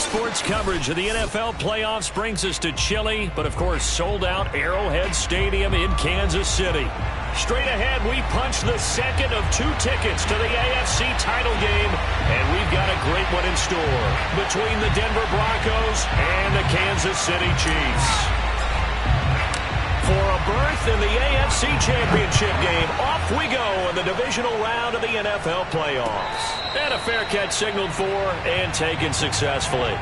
Sports coverage of the NFL playoffs brings us to chilly, but of course sold-out Arrowhead Stadium in Kansas City. Straight ahead, we punch the second of 2 tickets to the AFC title game, and we've got a great one in store between the Denver Broncos and the Kansas City Chiefs. For a berth in the AFC Championship game, off we go in the divisional round of the NFL playoffs. And a fair catch signaled for and taken successfully.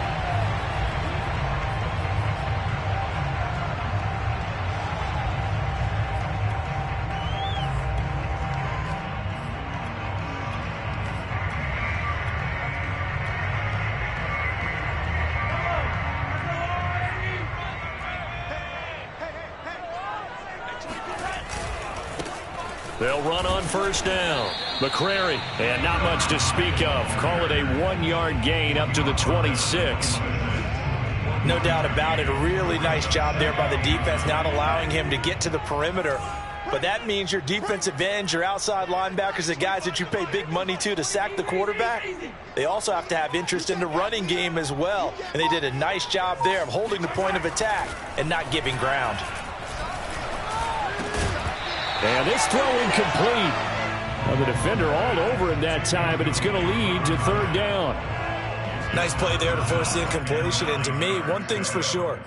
They'll run on first down. McCrary, and not much to speak of. Call it a 1-yard gain up to the 26. No doubt about it. A really nice job there by the defense, not allowing him to get to the perimeter. But that means your defensive ends, your outside linebackers, the guys that you pay big money to sack the quarterback, they also have to have interest in the running game as well. And they did a nice job there of holding the point of attack and not giving ground. And this throw incomplete. Well, the defender all over him that time, but it's going to lead to third down. Nice play there to force the incompletion. And to me, one thing's for sure.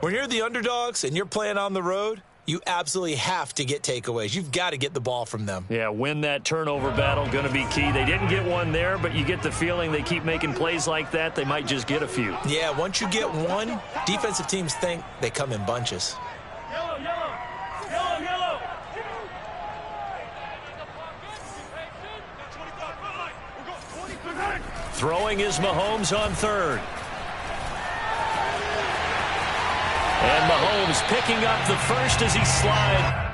When you're the underdogs and you're playing on the road, you absolutely have to get takeaways. You've got to get the ball from them. Yeah, win that turnover battle, going to be key. They didn't get one there, but you get the feeling they keep making plays like that, they might just get a few. Yeah, once you get one, defensive teams think they come in bunches. Throwing is Mahomes on third. And Mahomes picking up the first as he slides.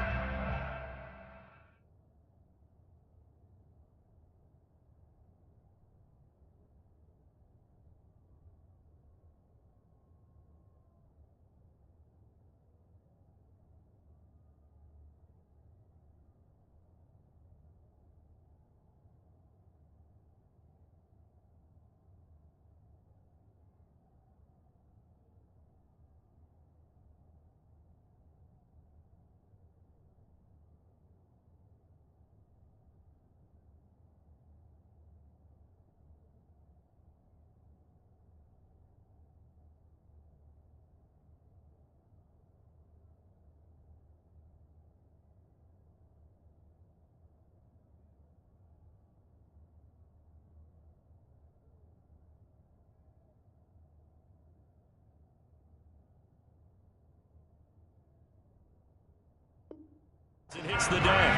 It hits the deck.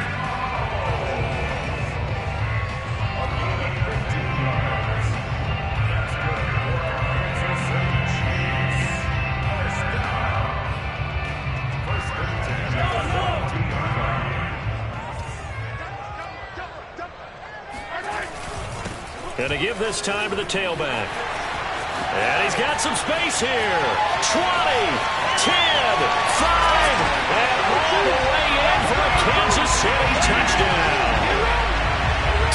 Going to give this time to the tailback. And he's got some space here. 20, 10, 5, and all the way in for a Kansas City touchdown.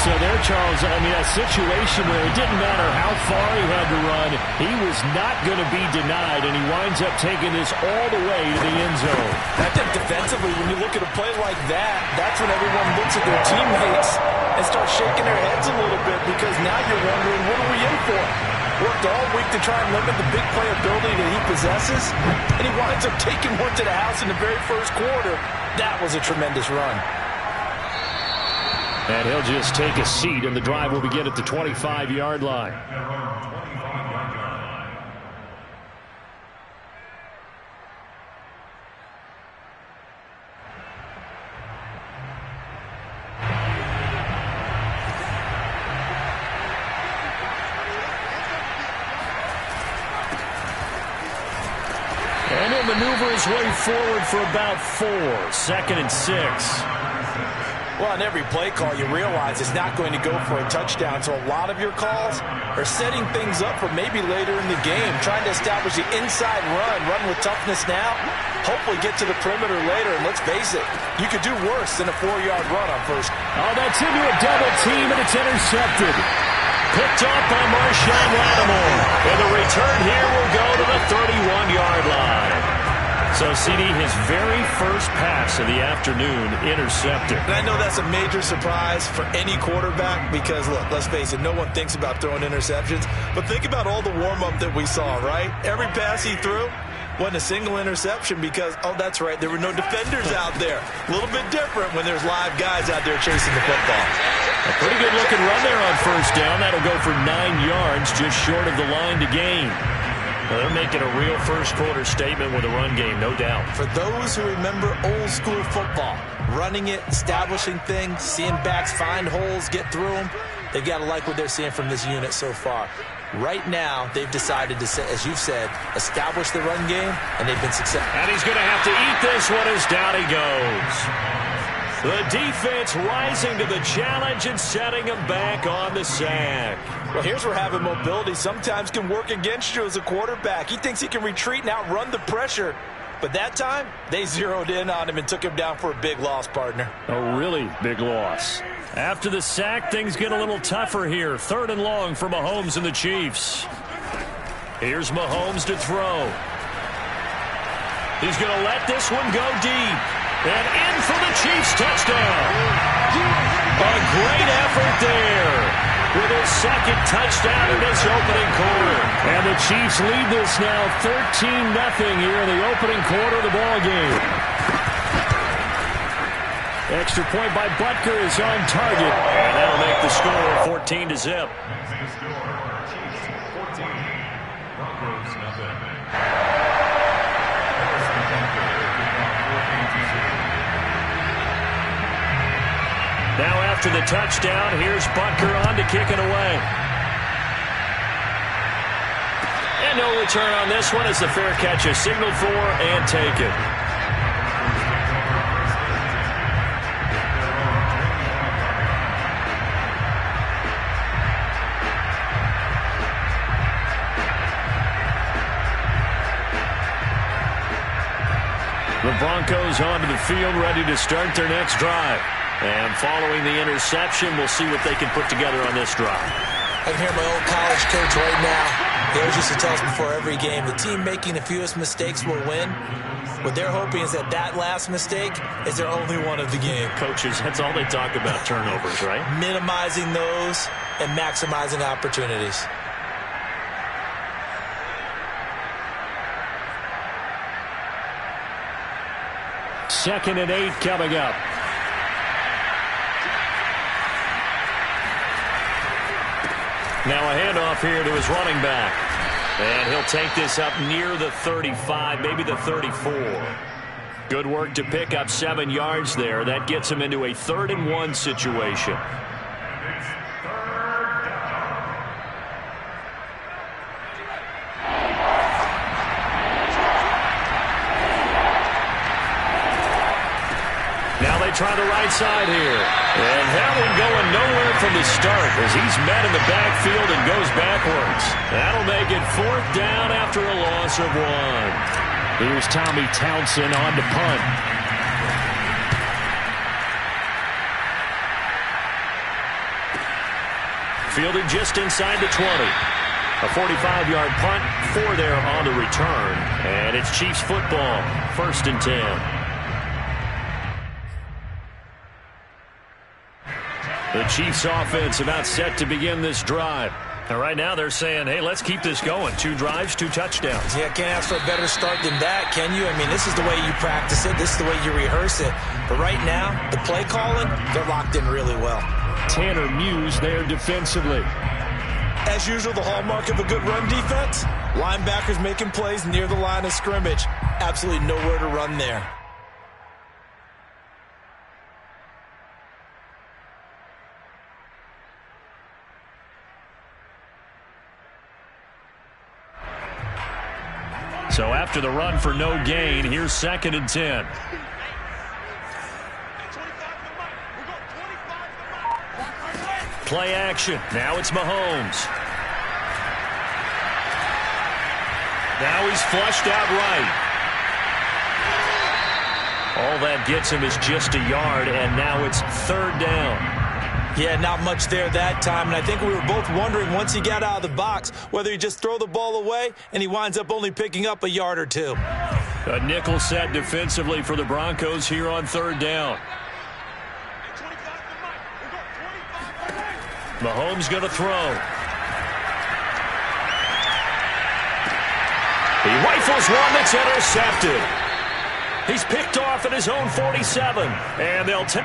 So there, Charles, I mean, a situation where it didn't matter how far he had to run, he was not going to be denied, and he winds up taking this all the way to the end zone. I think defensively, when you look at a play like that, that's when everyone looks at their teammates and starts shaking their heads a little bit, because now you're wondering, what are we in for? Worked all week to try and limit the big play ability that he possesses, and he winds up taking one to the house in the very first quarter. That was a tremendous run. And he'll just take a seat, and the drive will begin at the 25-yard line. And he'll maneuver his way forward for about 4. 2nd and 6. Well, on every play call, you realize it's not going to go for a touchdown. So a lot of your calls are setting things up for maybe later in the game, trying to establish the inside run with toughness now, hopefully get to the perimeter later. And let's face it, you could do worse than a 4-yard run on first. Oh, that's into a double team, and it's intercepted. Picked up by Marshawn Lattimore. And the return here will go to the 31-yard line. So, CD, his very first pass of the afternoon intercepted. And I know that's a major surprise for any quarterback because, look, let's face it, no one thinks about throwing interceptions. But think about all the warm-up that we saw, right? Every pass he threw wasn't a single interception because, oh, that's right, there were no defenders out there. A little bit different when there's live guys out there chasing the football. A pretty good-looking run there on first down. That'll go for 9 yards, just short of the line to gain. Well, they're making a real first-quarter statement with a run game, no doubt. For those who remember old-school football, running it, establishing things, seeing backs find holes, get through them, they've got to like what they're seeing from this unit so far. Right now, they've decided to, as you've said, establish the run game, and they've been successful. And he's going to have to eat this one as down he goes. The defense rising to the challenge and setting him back on the sack. Well, here's where having mobility sometimes can work against you as a quarterback. He thinks he can retreat and outrun the pressure. But that time, they zeroed in on him and took him down for a big loss, partner. A really big loss. After the sack, things get a little tougher here. 3rd and long for Mahomes and the Chiefs. Here's Mahomes to throw. He's going to let this one go deep. And in for the Chiefs touchdown. A great effort there with his second touchdown in this opening quarter. And the Chiefs lead this now 13-0 here in the opening quarter of the ball game. Extra point by Butker is on target. And that'll make the score 14-0. Now after the touchdown, here's Butker on to kick it away. And no return on this one as the fair catch is signaled for and taken. The Broncos onto the field ready to start their next drive. And following the interception, we'll see what they can put together on this drive. I can hear my old college coach right now. He always used to tell us before every game, the team making the fewest mistakes will win. What they're hoping is that that last mistake is their only one of the game. Coaches, that's all they talk about, turnovers, right? Minimizing those and maximizing opportunities. Second and 8 coming up. Now a handoff here to his running back. And he'll take this up near the 35, maybe the 34. Good work to pick up 7 yards there. That gets him into a 3rd and 1 situation. Now they try the right side here. And that one going nowhere from the start as he's met in the backfield and goes backwards. That'll make it 4th down after a loss of 1. Here's Tommy Townsend on to punt. Fielded just inside the 20. A 45-yard punt, 4 there on the return. And it's Chiefs football, 1st and 10. The Chiefs offense about set to begin this drive. And right now they're saying, hey, let's keep this going. 2 drives, 2 touchdowns. Yeah, can't ask for a better start than that, can you? I mean, this is the way you practice it. This is the way you rehearse it. But right now, the play calling, they're locked in really well. Tanner Muse there defensively. As usual, the hallmark of a good run defense, linebackers making plays near the line of scrimmage. Absolutely nowhere to run there. So after the run for no gain, here's 2nd and 10. Play action. Now it's Mahomes. Now he's flushed out right. All that gets him is just a yard, and now it's 3rd down. Yeah, not much there that time, and I think we were both wondering once he got out of the box whether he just throw the ball away, and he winds up only picking up a yard or two. A nickel set defensively for the Broncos here on third down. Mahomes going to throw. He rifles one that's intercepted. He's picked off at his own 47, and they'll take.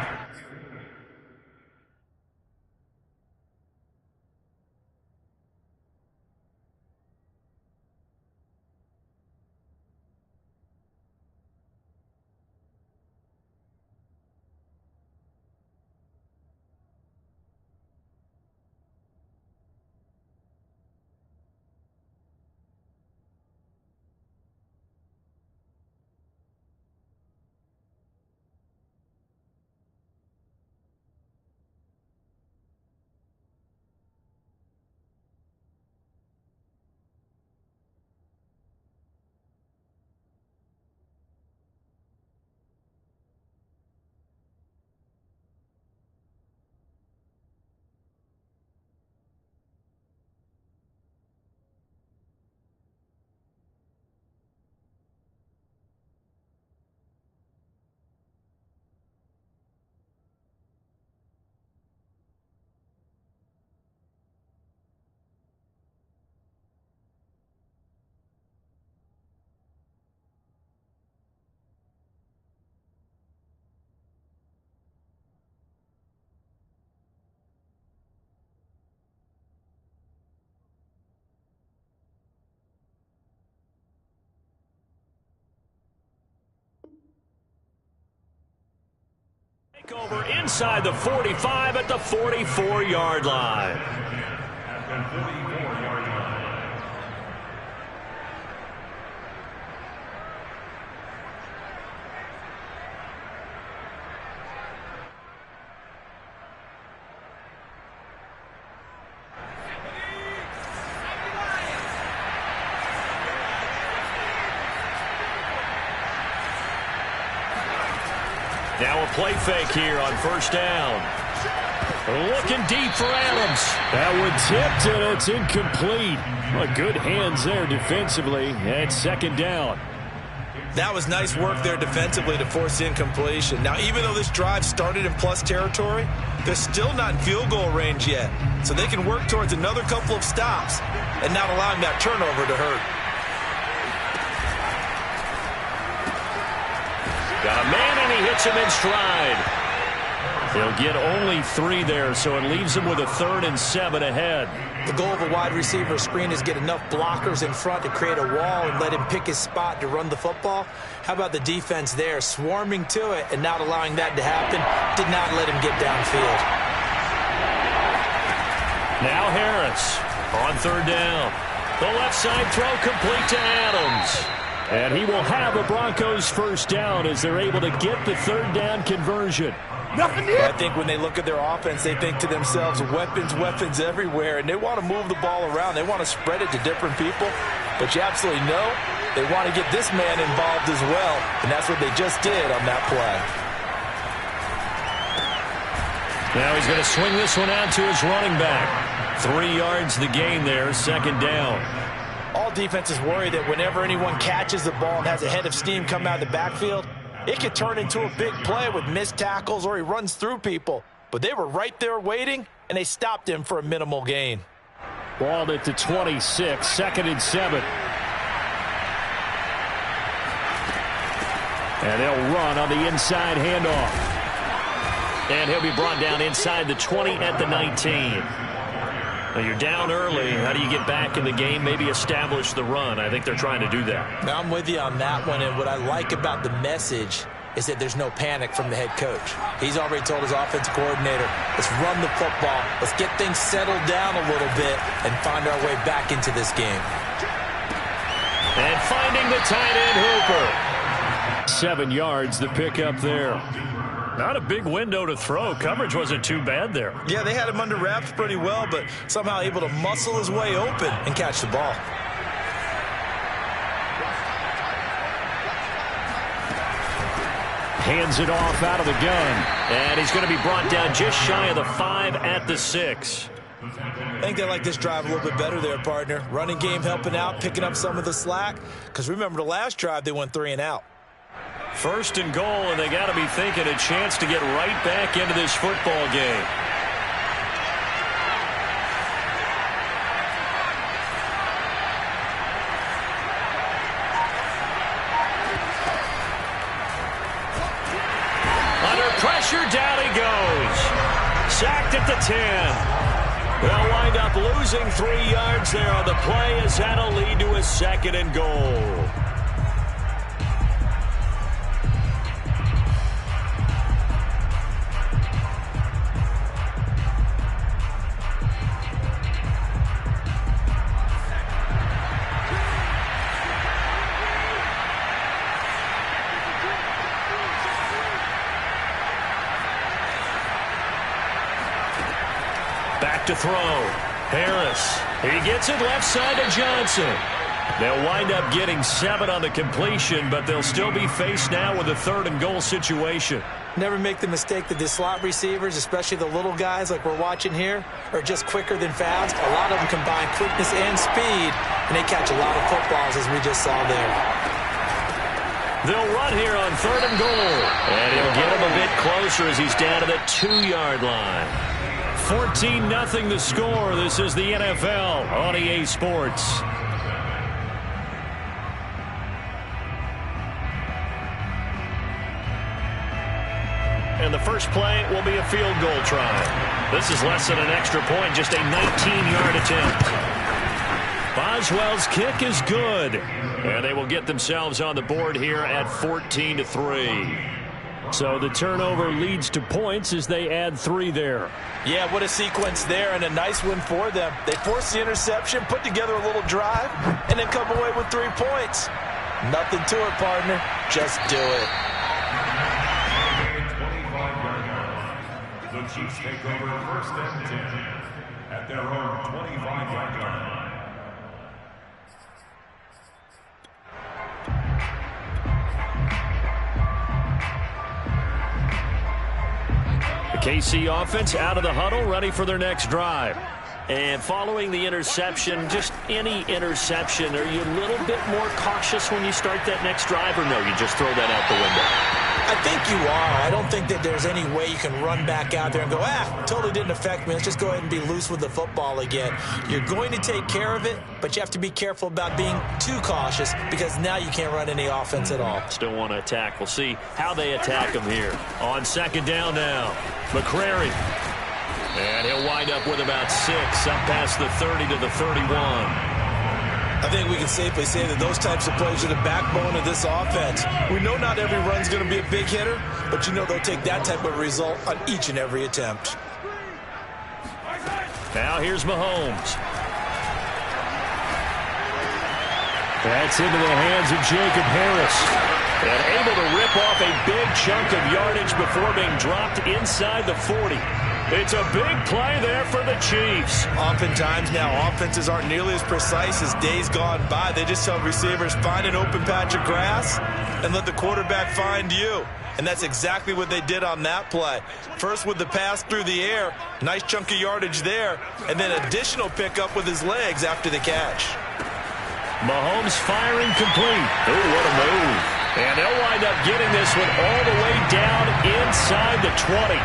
Over inside the 45 at the 44-yard line. Now a play fake here on first down. Looking deep for Adams. That one tipped, and it's incomplete. Well, good hands there defensively at second down. That was nice work there defensively to force incompletion. Now, even though this drive started in plus territory, they're still not in field goal range yet. So they can work towards another couple of stops and not allowing that turnover to hurt. Got a man, and he hits him in stride. He'll get only 3 there, so it leaves him with a 3rd and 7 ahead. The goal of a wide receiver screen is get enough blockers in front to create a wall and let him pick his spot to run the football. How about the defense there, swarming to it and not allowing that to happen? Did not let him get downfield. Now Harris on third down. The left side throw complete to Adams. And he will have a Broncos first down as they're able to get the third down conversion. I think when they look at their offense, they think to themselves, weapons, weapons everywhere, and they want to move the ball around. They want to spread it to different people, but you absolutely know they want to get this man involved as well, and that's what they just did on that play. Now he's going to swing this one out to his running back. 3 yards the gain there, second down. All defenses worry that whenever anyone catches the ball and has a head of steam come out of the backfield, it could turn into a big play with missed tackles or he runs through people. But they were right there waiting, and they stopped him for a minimal gain. Ball at the 26, 2nd and 7. And they'll run on the inside handoff. And he'll be brought down inside the 20 at the 19. Now you're down early. How do you get back in the game? Maybe establish the run. I think they're trying to do that. Now I'm with you on that one, and what I like about the message is that there's no panic from the head coach. He's already told his offensive coordinator, let's run the football, let's get things settled down a little bit and find our way back into this game. And finding the tight end Hooper. 7 yards, the pickup there. Not a big window to throw. Coverage wasn't too bad there. Yeah, they had him under wraps pretty well, but somehow able to muscle his way open and catch the ball. Hands it off out of the gun. And he's going to be brought down just shy of the 5 at the 6. I think they like this drive a little bit better there, partner. Running game helping out, picking up some of the slack. Because remember, the last drive, they went 3 and out. 1st and goal, and they got to be thinking a chance to get right back into this football game. Under pressure, down he goes. Sacked at the 10. They'll wind up losing 3 yards there on the play as that'll lead to a 2nd and goal. Back to throw. Harris. He gets it left side to Johnson. They'll wind up getting 7 on the completion, but they'll still be faced now with a 3rd and goal situation. Never make the mistake that the slot receivers, especially the little guys like we're watching here, are just quicker than fast. A lot of them combine quickness and speed, and they catch a lot of footballs, as we just saw there. They'll run here on 3rd and goal. And he'll get him a bit closer as he's down to the 2-yard line. 14-0 the score. This is the NFL on EA Sports. And the first play will be a field goal try. This is less than an extra point, just a 19-yard attempt. Boswell's kick is good. And they will get themselves on the board here at 14-3. So the turnover leads to points as they add 3 there. Yeah, what a sequence there, and a nice win for them. They forced the interception, put together a little drive, and then come away with 3 points. Nothing to it, partner. Just do it. The Chiefs take over 1st and 10 at their own 25-yard line. KC offense out of the huddle, ready for their next drive. And following the interception, just any interception, are you a little bit more cautious when you start that next drive, or no, you just throw that out the window? I think you are. I don't think that there's any way you can run back out there and go, totally didn't affect me. Let's just go ahead and be loose with the football again. You're going to take care of it, but you have to be careful about being too cautious because now you can't run any offense at all. Still want to attack. We'll see how they attack them here. On 2nd down now, McCrary. And he'll wind up with about 6 up past the 30 to the 31. I think we can safely say that those types of plays are the backbone of this offense. We know not every run's going to be a big hitter, but you know they'll take that type of result on each and every attempt. Now here's Mahomes. That's into the hands of Jacob Harris. And able to rip off a big chunk of yardage before being dropped inside the 40. It's a big play there for the Chiefs. Oftentimes now, offenses aren't nearly as precise as days gone by. They just tell receivers, find an open patch of grass and let the quarterback find you. And that's exactly what they did on that play. First with the pass through the air, nice chunk of yardage there, and then additional pickup with his legs after the catch. Mahomes firing complete. Oh, what a move. And they'll wind up getting this one all the way down inside the 20.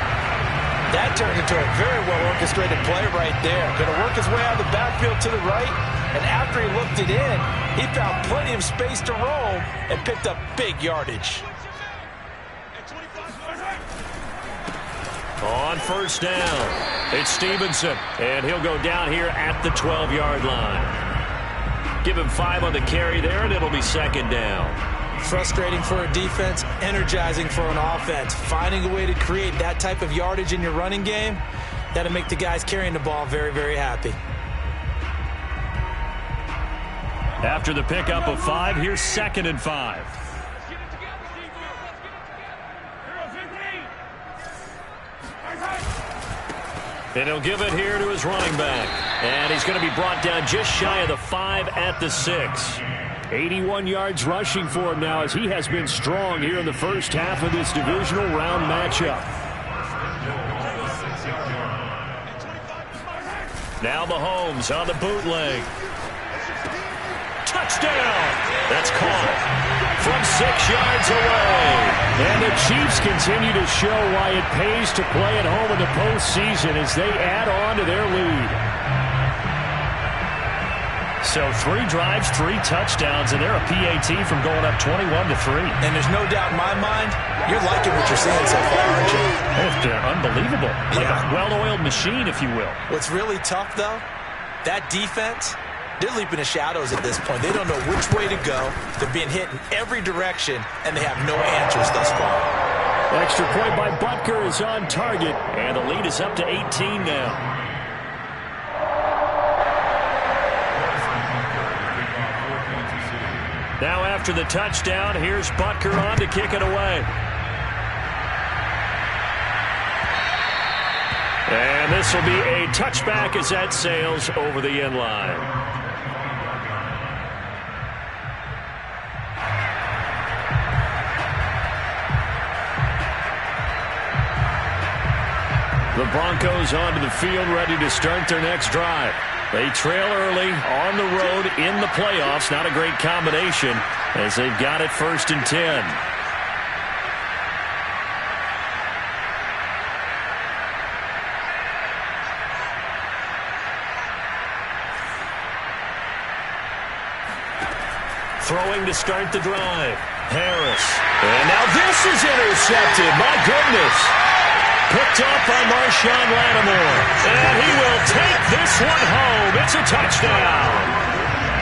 That turned into a very well-orchestrated play right there. Going to work his way out of the backfield to the right, and after he looked it in, he found plenty of space to roam and picked up big yardage. On 1st down, it's Stevenson, and he'll go down here at the 12-yard line. Give him 5 on the carry there, and it'll be 2nd down. Frustrating for a defense, energizing for an offense. Finding a way to create that type of yardage in your running game, that'll make the guys carrying the ball very, very happy. After the pickup of 5, here's 2nd and 5. And he'll give it here to his running back. And he's going to be brought down just shy of the 5 at the 6. 81 yards rushing for him now as he has been strong here in the first half of this divisional round matchup. Now Mahomes on the bootleg. Touchdown! That's caught from 6 yards away. And the Chiefs continue to show why it pays to play at home in the postseason as they add on to their lead. So 3 drives, 3 touchdowns, and they're a PAT from going up 21-3. And there's no doubt in my mind, you're liking what you're seeing so far, aren't you? It's unbelievable. Like a well-oiled machine, if you will. What's really tough, though, that defense, they're leaping the shadows at this point. They don't know which way to go. They're being hit in every direction, and they have no answers thus far. Extra point by Butker is on target, and the lead is up to 18 now. Now after the touchdown, here's Butker on to kick it away. And this will be a touchback as that sails over the end line. The Broncos onto the field, ready to start their next drive. They trail early on the road in the playoffs. Not a great combination as they've got it 1st and 10. Throwing to start the drive. Harris. And now this is intercepted. My goodness. Picked up by Marshawn Lattimore. And he will take this one home. It's a touchdown.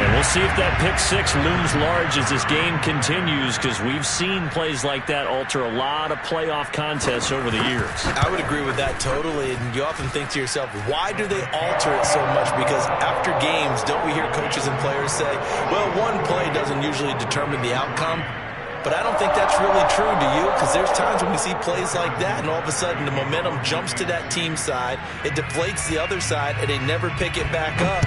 And we'll see if that pick 6 looms large as this game continues, because we've seen plays like that alter a lot of playoff contests over the years. I would agree with that totally. And you often think to yourself, why do they alter it so much? Because after games, don't we hear coaches and players say, well, one play doesn't usually determine the outcome? But I don't think that's really true, do you? Because there's times when we see plays like that, and all of a sudden the momentum jumps to that team side, it deflates the other side, and they never pick it back up.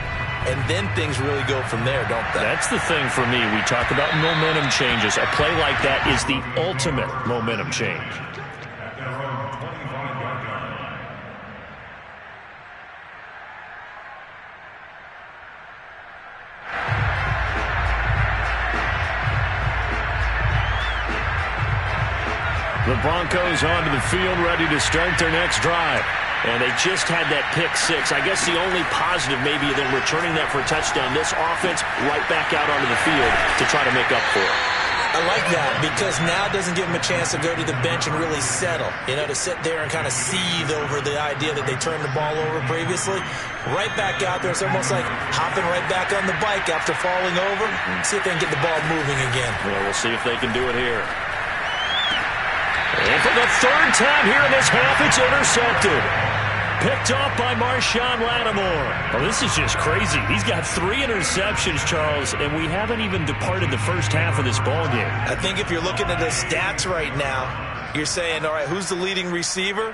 And then things really go from there, don't they? That's the thing for me. We talk about momentum changes. A play like that is the ultimate momentum change. The Broncos onto the field, ready to start their next drive. And they just had that pick 6. I guess the only positive maybe than returning that for a touchdown. This offense right back out onto the field to try to make up for it. I like that because now it doesn't give them a chance to go to the bench and really settle. You know, to sit there and kind of seethe over the idea that they turned the ball over previously. Right back out there. It's almost like hopping right back on the bike after falling over. See if they can get the ball moving again. Well, we'll see if they can do it here. And for the 3rd time here in this half, it's intercepted. Picked off by Marshawn Lattimore. Well, this is just crazy. He's got 3 interceptions, Charles, and we haven't even departed the first half of this ballgame. I think if you're looking at the stats right now, you're saying, all right, who's the leading receiver?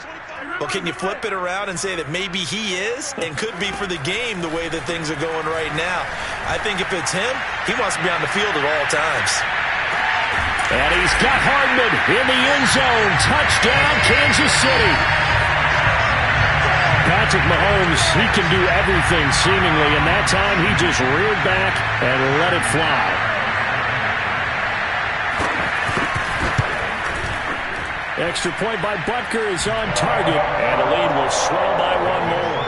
Well, can you flip it around and say that maybe he is and could be for the game the way that things are going right now? I think if it's him, he wants to be on the field at all times. And he's got Hardman in the end zone. Touchdown, Kansas City. Patrick Mahomes, he can do everything seemingly, and that time he just reared back and let it fly. Extra point by Butker is on target, and the lead will swell by 1 more.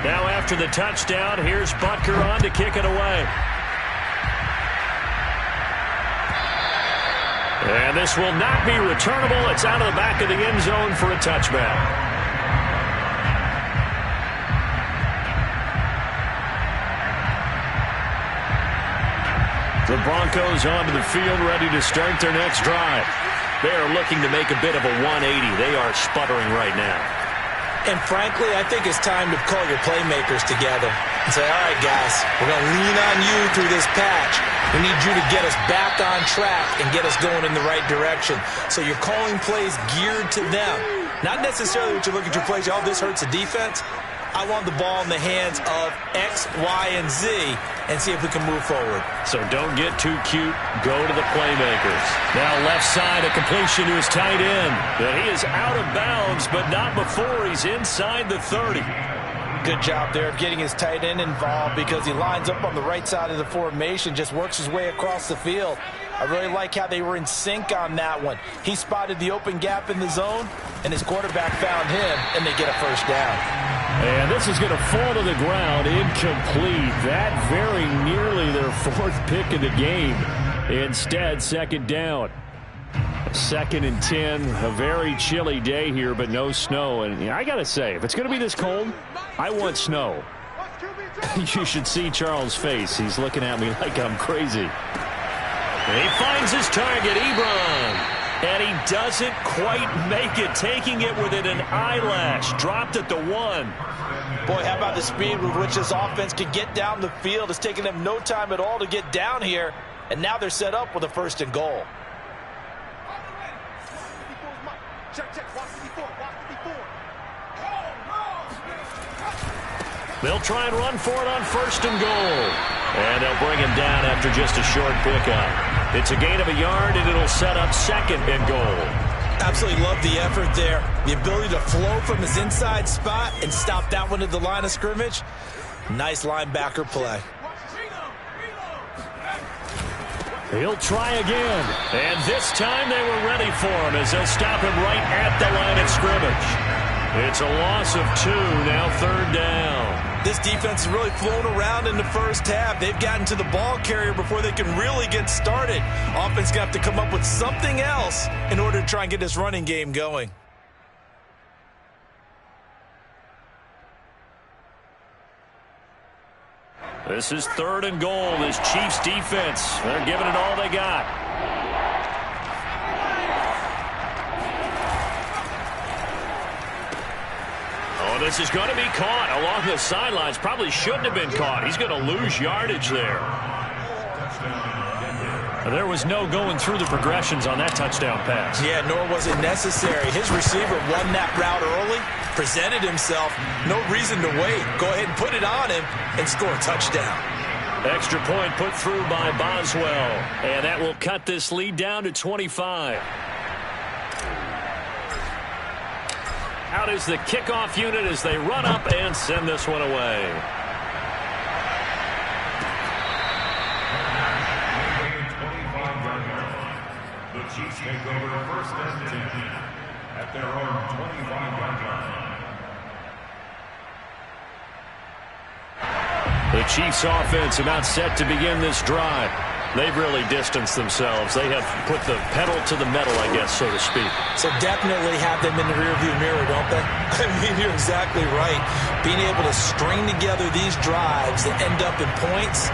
Now after the touchdown, here's Butker on to kick it away. And this will not be returnable. It's out of the back of the end zone for a touchback. The Broncos onto the field, ready to start their next drive. They are looking to make a bit of a 180. They are sputtering right now. And frankly, I think it's time to call your playmakers together and say, all right, guys, we're going to lean on you through this patch. We need you to get us back on track and get us going in the right direction. So you're calling plays geared to them. Not necessarily what you look at your plays, oh, this hurts the defense. I want the ball in the hands of X, Y, and Z and see if we can move forward. So don't get too cute. Go to the playmakers. Now left side, a completion to his tight end. But he is out of bounds, but not before he's inside the 30. Good job there of getting his tight end involved because he lines up on the right side of the formation, just works his way across the field. I really like how they were in sync on that one. He spotted the open gap in the zone, and his quarterback found him, and they get a first down. And this is going to fall to the ground, incomplete. That very nearly their 4th pick of the game. Instead, second down. 2nd and 10, a very chilly day here, but no snow. And I got to say, if it's going to be this cold, I want snow. You should see Charles' face. He's looking at me like I'm crazy. He finds his target, Ebron. And he doesn't quite make it, taking it within an eyelash. Dropped at the 1. Boy, how about the speed with which this offense can get down the field? It's taken them no time at all to get down here. And now they're set up with a 1st and goal. They'll try and run for it on 1st and goal. And they'll bring him down after just a short pickup. It's a gain of a yard, and it'll set up 2nd and goal. Absolutely love the effort there. The ability to flow from his inside spot and stop that one at the line of scrimmage. Nice linebacker play. He'll try again. And this time they were ready for him as they'll stop him right at the line of scrimmage. It's a loss of 2, now 3rd down. This defense has really flown around in the first half. They've gotten to the ball carrier before they can really get started. Offense going to have to come up with something else in order to try and get this running game going. This is 3rd and goal. This Chiefs defense, they're giving it all they got. Oh, this is going to be caught along the sidelines. Probably shouldn't have been caught. He's going to lose yardage there. There was no going through the progressions on that touchdown pass. Yeah, nor was it necessary. His receiver won that route early, presented himself. No reason to wait. Go ahead and put it on him and score a touchdown. Extra point put through by Boswell. And that will cut this lead down to 25. Out is the kickoff unit as they run up and send this one away. The Chiefs take over 1st and 10 at their own 25-yard line. The Chiefs offense about set to begin this drive. They've really distanced themselves. They have put the pedal to the metal, I guess, so to speak. So definitely have them in the rearview mirror, don't they? I mean, you're exactly right. Being able to string together these drives that end up in points,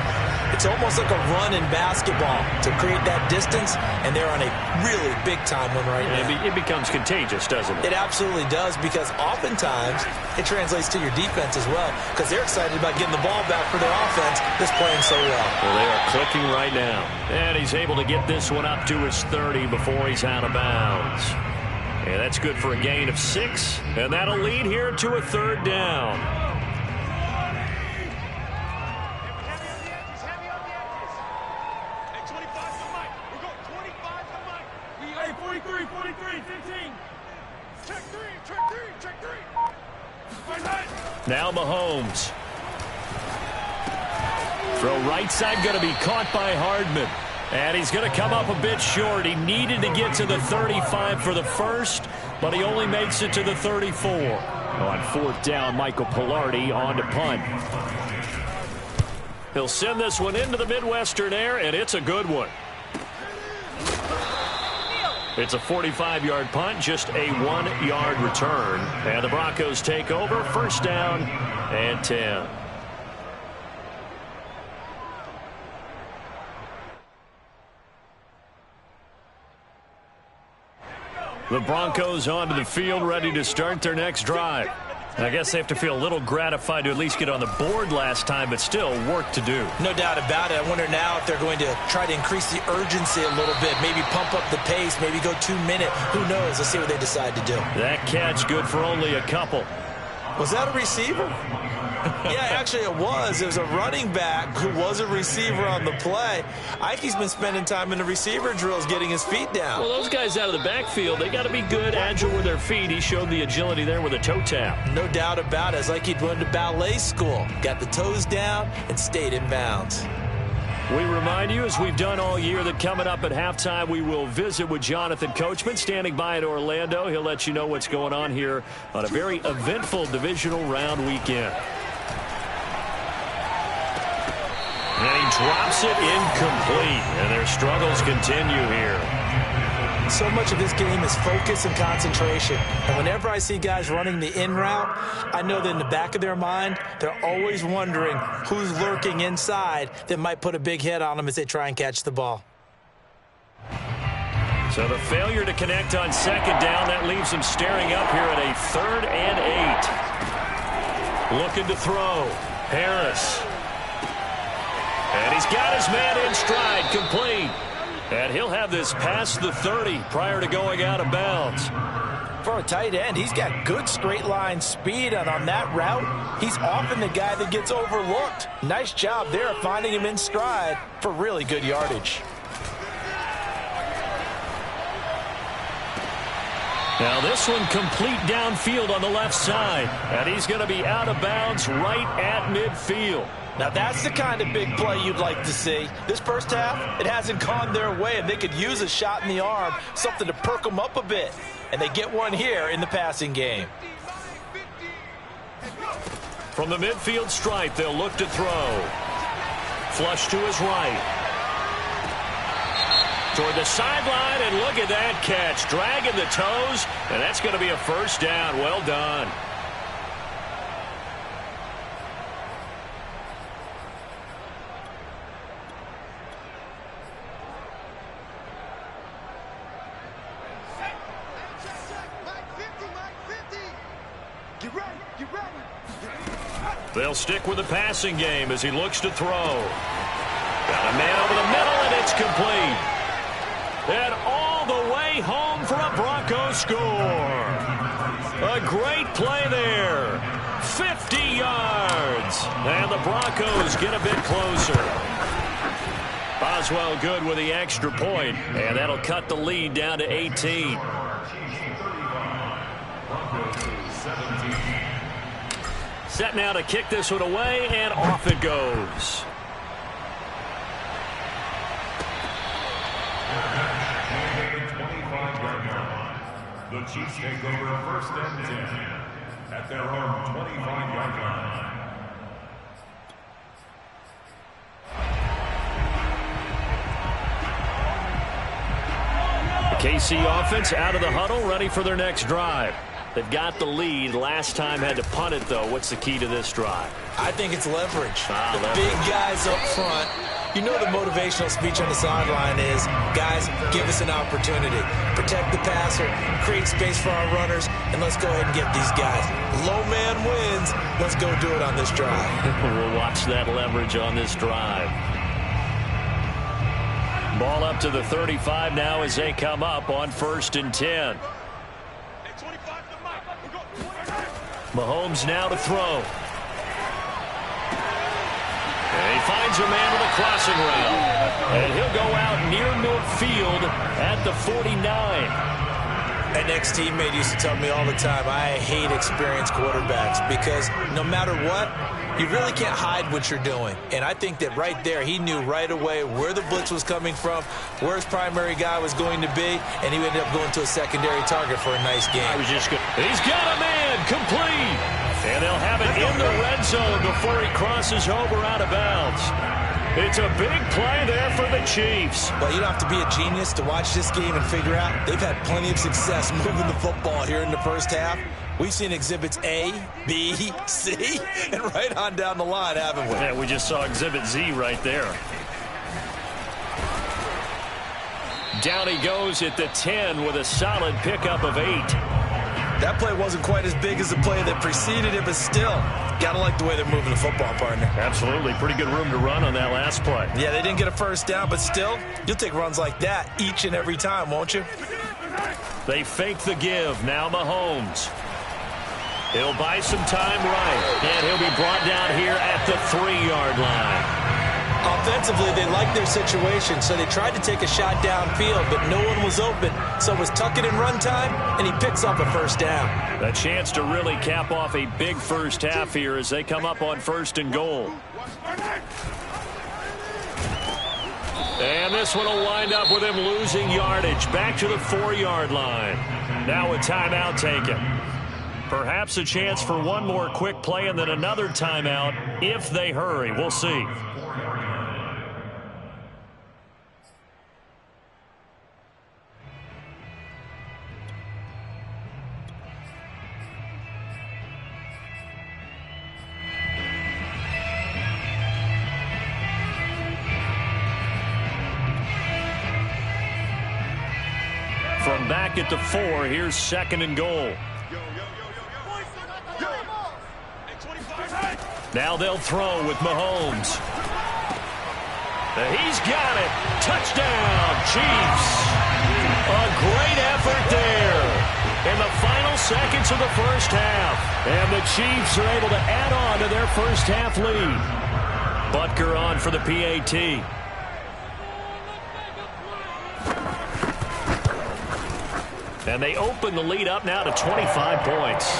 it's almost like a run in basketball to create that distance, and they're on a really big-time one right now. It becomes contagious, doesn't it? It absolutely does, because oftentimes it translates to your defense as well, because they're excited about getting the ball back for their offense that's playing so well. Well, they are clicking right now. And he's able to get this one up to his 30 before he's out of bounds. And that's good for a gain of 6, and that'll lead here to a 3rd down. Now Mahomes. Throw right side, going to be caught by Hardman. And he's going to come up a bit short. He needed to get to the 35 for the first, but he only makes it to the 34. On 4th down, Michael Pilardi on to punt. He'll send this one into the Midwestern air, and it's a good one. It's a 45-yard punt, just a 1-yard return. And the Broncos take over, 1st down and 10. The Broncos onto the field, ready to start their next drive. I guess they have to feel a little gratified to at least get on the board last time, but still work to do. No doubt about it. I wonder now if they're going to try to increase the urgency a little bit, maybe pump up the pace, maybe go 2-minute. Who knows? Let's see what they decide to do. That catch good for only a couple. Was that a receiver? Yeah, actually it was. It was a running back who was a receiver on the play. Ike's been spending time in the receiver drills getting his feet down. Well, those guys out of the backfield, they got to be good, agile with their feet. He showed the agility there with a toe tap. No doubt about it. It's like he'd went to ballet school. Got the toes down and stayed in bounds. We remind you, as we've done all year, that coming up at halftime, we will visit with Jonathan Coachman, standing by in Orlando. He'll let you know what's going on here on a very eventful divisional round weekend. And he drops it incomplete, and their struggles continue here. So much of this game is focus and concentration. And whenever I see guys running the in route, I know that in the back of their mind, they're always wondering who's lurking inside that might put a big hit on them as they try and catch the ball. So the failure to connect on second down, that leaves them staring up here at a 3rd and 8. Looking to throw. Harris. And he's got his man in stride, complete. And he'll have this past the 30 prior to going out of bounds. For a tight end, he's got good straight line speed, and on that route, he's often the guy that gets overlooked. Nice job there of finding him in stride for really good yardage. Now this one complete downfield on the left side. And he's going to be out of bounds right at midfield. Now that's the kind of big play you'd like to see. This first half, it hasn't gone their way, and they could use a shot in the arm, something to perk them up a bit. And they get one here in the passing game. From the midfield stripe, they'll look to throw. Flush to his right. Toward the sideline, and look at that catch. Dragging the toes, and that's going to be a first down. Well done. They'll stick with the passing game as he looks to throw. Got a man over the middle, and it's complete. And all the way home for a Broncos score. A great play there. 50 yards. And the Broncos get a bit closer. Boswell good with the extra point, and that'll cut the lead down to 18. Set now to kick this one away, and off it goes. The Chiefs take over 1st and 10 at their own 25-yard line. The KC offense out of the huddle, ready for their next drive. They've got the lead. Last time had to punt it, though. What's the key to this drive? I think it's leverage. The leverage. big guys up front. You know the motivational speech on the sideline is, guys, give us an opportunity. Protect the passer, create space for our runners, and let's go ahead and get these guys. Low man wins. Let's go do it on this drive. We'll watch that leverage on this drive. Ball up to the 35 now as they come up on 1st and 10. Mahomes now to throw. And he finds a man with a crossing route. And he'll go out near midfield at the 49. An ex-teammate used to tell me all the time, I hate experienced quarterbacks because no matter what, you really can't hide what you're doing. And I think that right there, he knew right away where the blitz was coming from, where his primary guy was going to be, and he ended up going to a secondary target for a nice game. He's got a man, complete. And they'll have it in the red zone before he crosses over out of bounds. It's a big play there for the Chiefs. Well, you don't have to be a genius to watch this game and figure out they've had plenty of success moving the football here in the first half. We've seen exhibits A, B, C, and right on down the line, haven't we? Yeah, we just saw exhibit Z right there. Down he goes at the 10 with a solid pickup of 8. That play wasn't quite as big as the play that preceded it, but still, gotta like the way they're moving the football, partner. Absolutely. Pretty good room to run on that last play. Yeah, they didn't get a first down, but still, you'll take runs like that each and every time, won't you? They fake the give. Now Mahomes. He'll buy some time right, and he'll be brought down here at the 3-yard line. Offensively, they liked their situation, so they tried to take a shot downfield, but no one was open. So it was tuck it in run time, and he picks up a first down. A chance to really cap off a big first half here as they come up on 1st and goal. And this one will wind up with him losing yardage back to the 4-yard line. Now a timeout taken. Perhaps a chance for one more quick play and then another timeout if they hurry. We'll see. From back at the 4, here's 2nd and goal. Now they'll throw with Mahomes. He's got it. Touchdown, Chiefs. A great effort there in the final seconds of the first half. And the Chiefs are able to add on to their first half lead. Butker on for the PAT. And they open the lead up now to 25 points.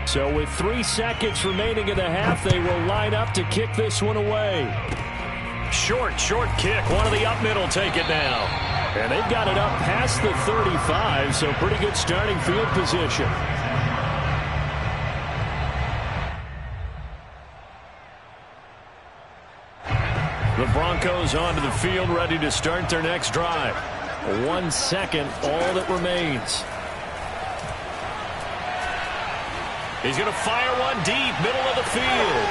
So with 3 seconds remaining in the half, they will line up to kick this one away. Short kick. One of the up middle take it now. And they've got it up past the 35, so pretty good starting field position. The Broncos onto the field, ready to start their next drive. 1 second, all that remains. He's going to fire one deep, middle of the field.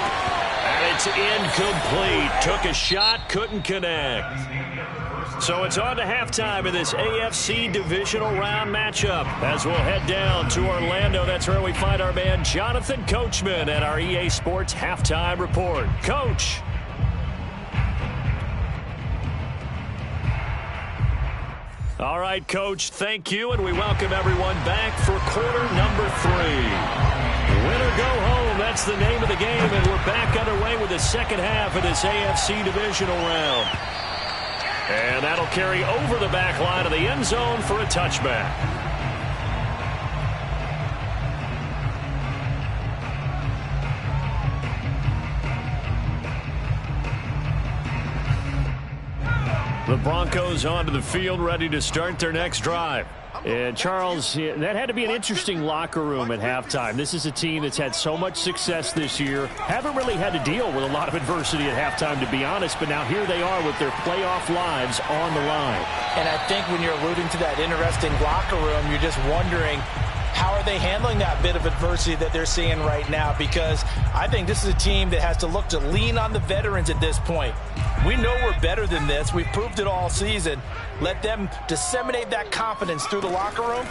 And it's incomplete. Took a shot, couldn't connect. So it's on to halftime in this AFC divisional round matchup. As we'll head down to Orlando, that's where we find our man Jonathan Coachman at our EA Sports Halftime Report. Coach. All right, Coach, thank you, and we welcome everyone back for quarter number 3. Win or go home, that's the name of the game, and we're back underway with the second half of this AFC divisional round. And that'll carry over the back line of the end zone for a touchback. The Broncos onto the field, ready to start their next drive. And, Charles, that had to be an interesting locker room at halftime. This is a team that's had so much success this year. Haven't really had to deal with a lot of adversity at halftime, to be honest. But now here they are with their playoff lives on the line. And I think when you're alluding to that interesting locker room, you're just wondering, how are they handling that bit of adversity that they're seeing right now? Because I think this is a team that has to look to lean on the veterans at this point. We know we're better than this. We've proved it all season. Let them disseminate that confidence through the locker room.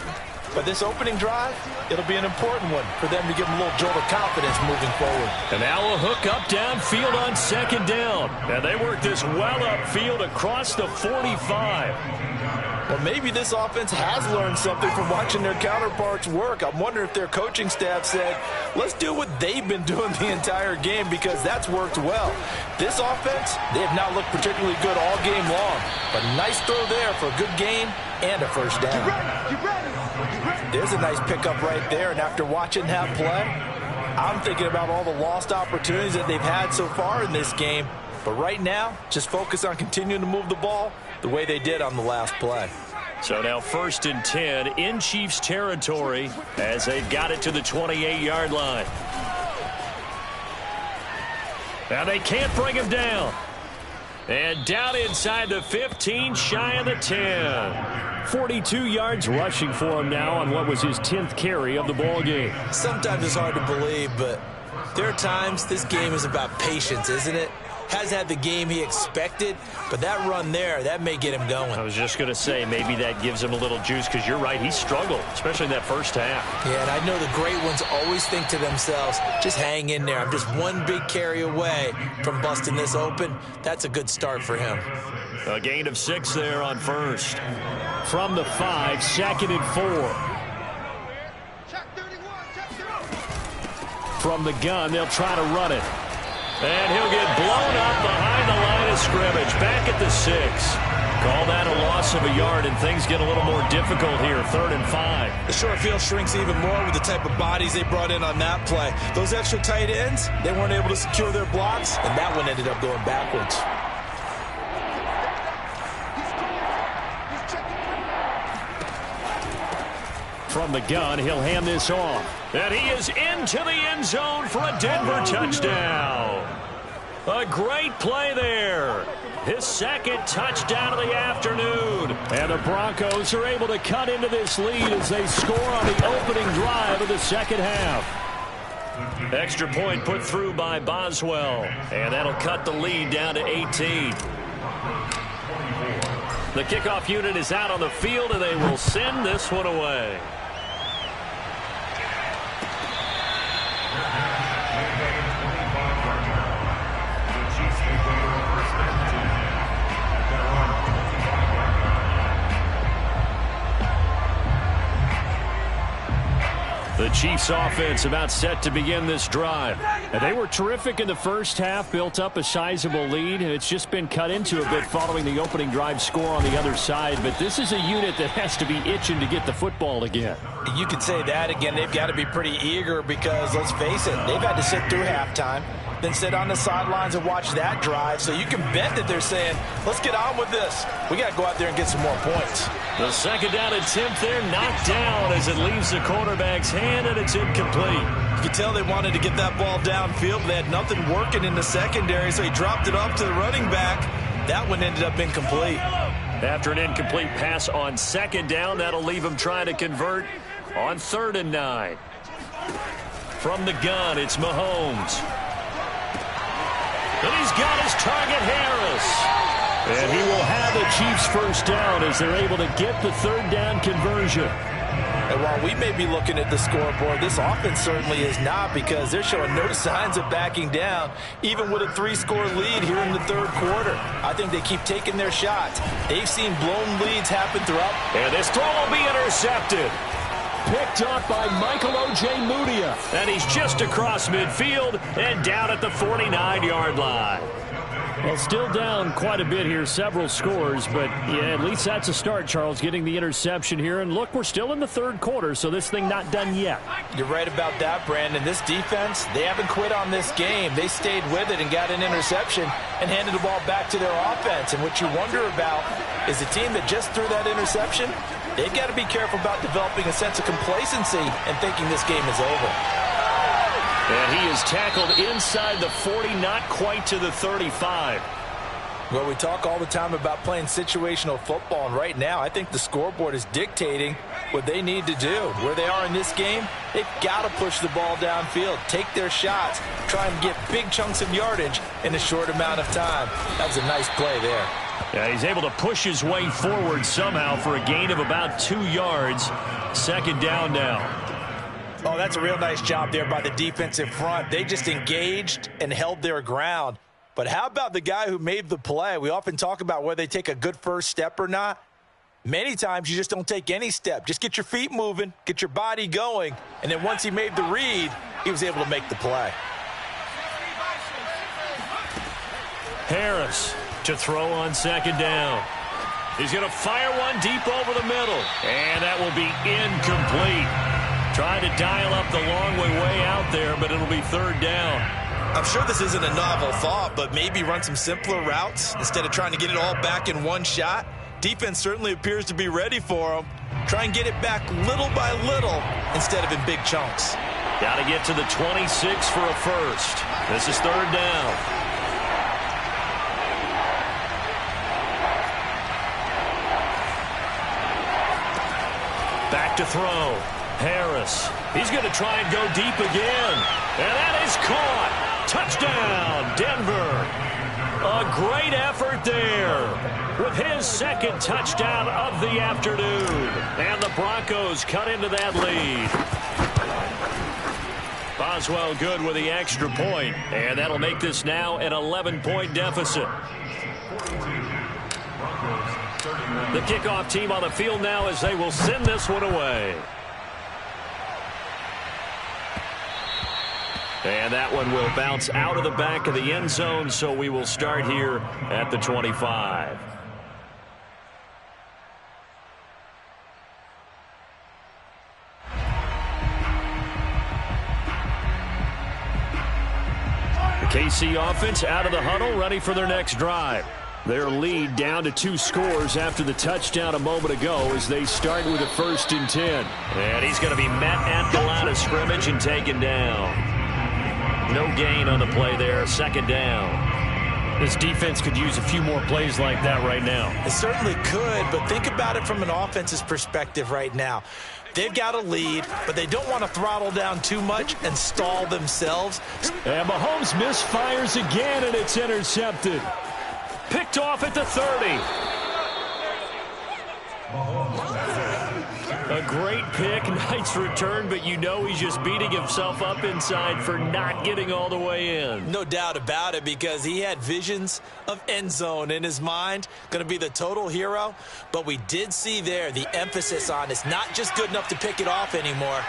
But this opening drive, it'll be an important one for them to give them a little jolt of confidence moving forward. And now a hook up downfield on 2nd down. And they work this well upfield across the 45. Well, maybe this offense has learned something from watching their counterparts work. I'm wondering if their coaching staff said, let's do what they've been doing the entire game, because that's worked well. This offense, they have not looked particularly good all game long. But nice throw there for a good gain and a first down. There's a nice pickup right there, and after watching that play, I'm thinking about all the lost opportunities that they've had so far in this game. But right now, just focus on continuing to move the ball the way they did on the last play. So now 1st and 10 in Chiefs territory as they've got it to the 28-yard line. Now they can't bring him down. And down inside the 15, shy of the 10. 42 yards rushing for him now on what was his 10th carry of the ball game. Sometimes it's hard to believe, but there are times this game is about patience, isn't it? has had the game he expected, but that run there, that may get him going. I was just going to say, maybe that gives him a little juice, because you're right, he struggled, especially in that first half. Yeah, and I know the great ones always think to themselves, just hang in there. I'm just one big carry away from busting this open. That's a good start for him. A gain of 6 there on first. From the 5, 2nd and 4. From the gun, they'll try to run it. And he'll get blown up behind the line of scrimmage. Back at the 6. Call that a loss of a yard, and things get a little more difficult here. 3rd and 5. The short field shrinks even more with the type of bodies they brought in on that play. Those extra tight ends, they weren't able to secure their blocks, and that one ended up going backwards. From the gun, he'll hand this off. And he is into the end zone for a Denver touchdown. A great play there. His 2nd touchdown of the afternoon. And the Broncos are able to cut into this lead as they score on the opening drive of the 2nd half. Extra point put through by Boswell. And that'll cut the lead down to 18. The kickoff unit is out on the field, and they will send this one away. The Chiefs offense about set to begin this drive. And they were terrific in the first half, built up a sizable lead. It's just been cut into a bit following the opening drive score on the other side. But this is a unit that has to be itching to get the football again. You could say that again. They've got to be pretty eager because, let's face it, they've had to sit through halftime, then sit on the sidelines and watch that drive. So you can bet that they're saying, let's get on with this. We got to go out there and get some more points. The 2nd down attempt there knocked down as it leaves the quarterback's hand, and it's incomplete. You could tell they wanted to get that ball downfield. They had nothing working in the secondary, so he dropped it off to the running back. That one ended up incomplete. After an incomplete pass on 2nd down, that'll leave him trying to convert on 3rd and 9. From the gun, it's Mahomes. And he's got his target, Harris. And he will have the Chiefs first down as they're able to get the 3rd down conversion. And while we may be looking at the scoreboard, this offense certainly is not, because they're showing no signs of backing down, even with a 3-score lead here in the 3rd quarter. I think they keep taking their shots. They've seen blown leads happen throughout. And this throw will be intercepted. Picked up by Michael Ojemudia. And he's just across midfield and down at the 49-yard line. Well, still down quite a bit here, several scores, but yeah, at least that's a start, Charles, getting the interception here. And look, we're still in the 3rd quarter, so this thing not done yet. You're right about that, Brandon. This defense, they haven't quit on this game. They stayed with it and got an interception and handed the ball back to their offense. And what you wonder about is the team that just threw that interception, they've got to be careful about developing a sense of complacency and thinking this game is over. And he is tackled inside the 40, not quite to the 35. Well, we talk all the time about playing situational football, and right now I think the scoreboard is dictating what they need to do. Where they are in this game, they've got to push the ball downfield, take their shots, try and get big chunks of yardage in a short amount of time. That was a nice play there. Yeah, he's able to push his way forward somehow for a gain of about 2 yards. 2nd down now. Oh, that's a real nice job there by the defensive front. They just engaged and held their ground. But how about the guy who made the play? We often talk about whether they take a good first step or not. Many times you just don't take any step. Just get your feet moving, get your body going, and then once he made the read, he was able to make the play. Harris to throw on 2nd down. He's going to fire one deep over the middle, and that will be incomplete. Trying to dial up the long way out there, but it'll be 3rd down. I'm sure this isn't a novel thought, but maybe run some simpler routes instead of trying to get it all back in one shot. Defense certainly appears to be ready for them. Try and get it back little by little instead of in big chunks. Got to get to the 26 for a first. This is 3rd down. Back to throw. Harris. He's going to try and go deep again. And that is caught. Touchdown, Denver. A great effort there with his second touchdown of the afternoon. And the Broncos cut into that lead. Boswell good with the extra point, and that'll make this now an 11-point deficit. The kickoff team on the field now as they will send this one away. And that one will bounce out of the back of the end zone, so we will start here at the 25. The KC offense out of the huddle, ready for their next drive. Their lead down to 2 scores after the touchdown a moment ago as they start with a 1st and 10. And he's going to be met at the line of scrimmage and taken down. No gain on the play there, 2nd down. This defense could use a few more plays like that right now. It certainly could, but think about it from an offense's perspective right now. They've got a lead, but they don't want to throttle down too much and stall themselves. And Mahomes misfires again, and it's intercepted. Picked off at the 30. A great pick, nice return, but you know he's just beating himself up inside for not getting all the way in. No doubt about it, because he had visions of end zone in his mind. Going to be the total hero, but we did see there the emphasis on it's not just good enough to pick it off anymore.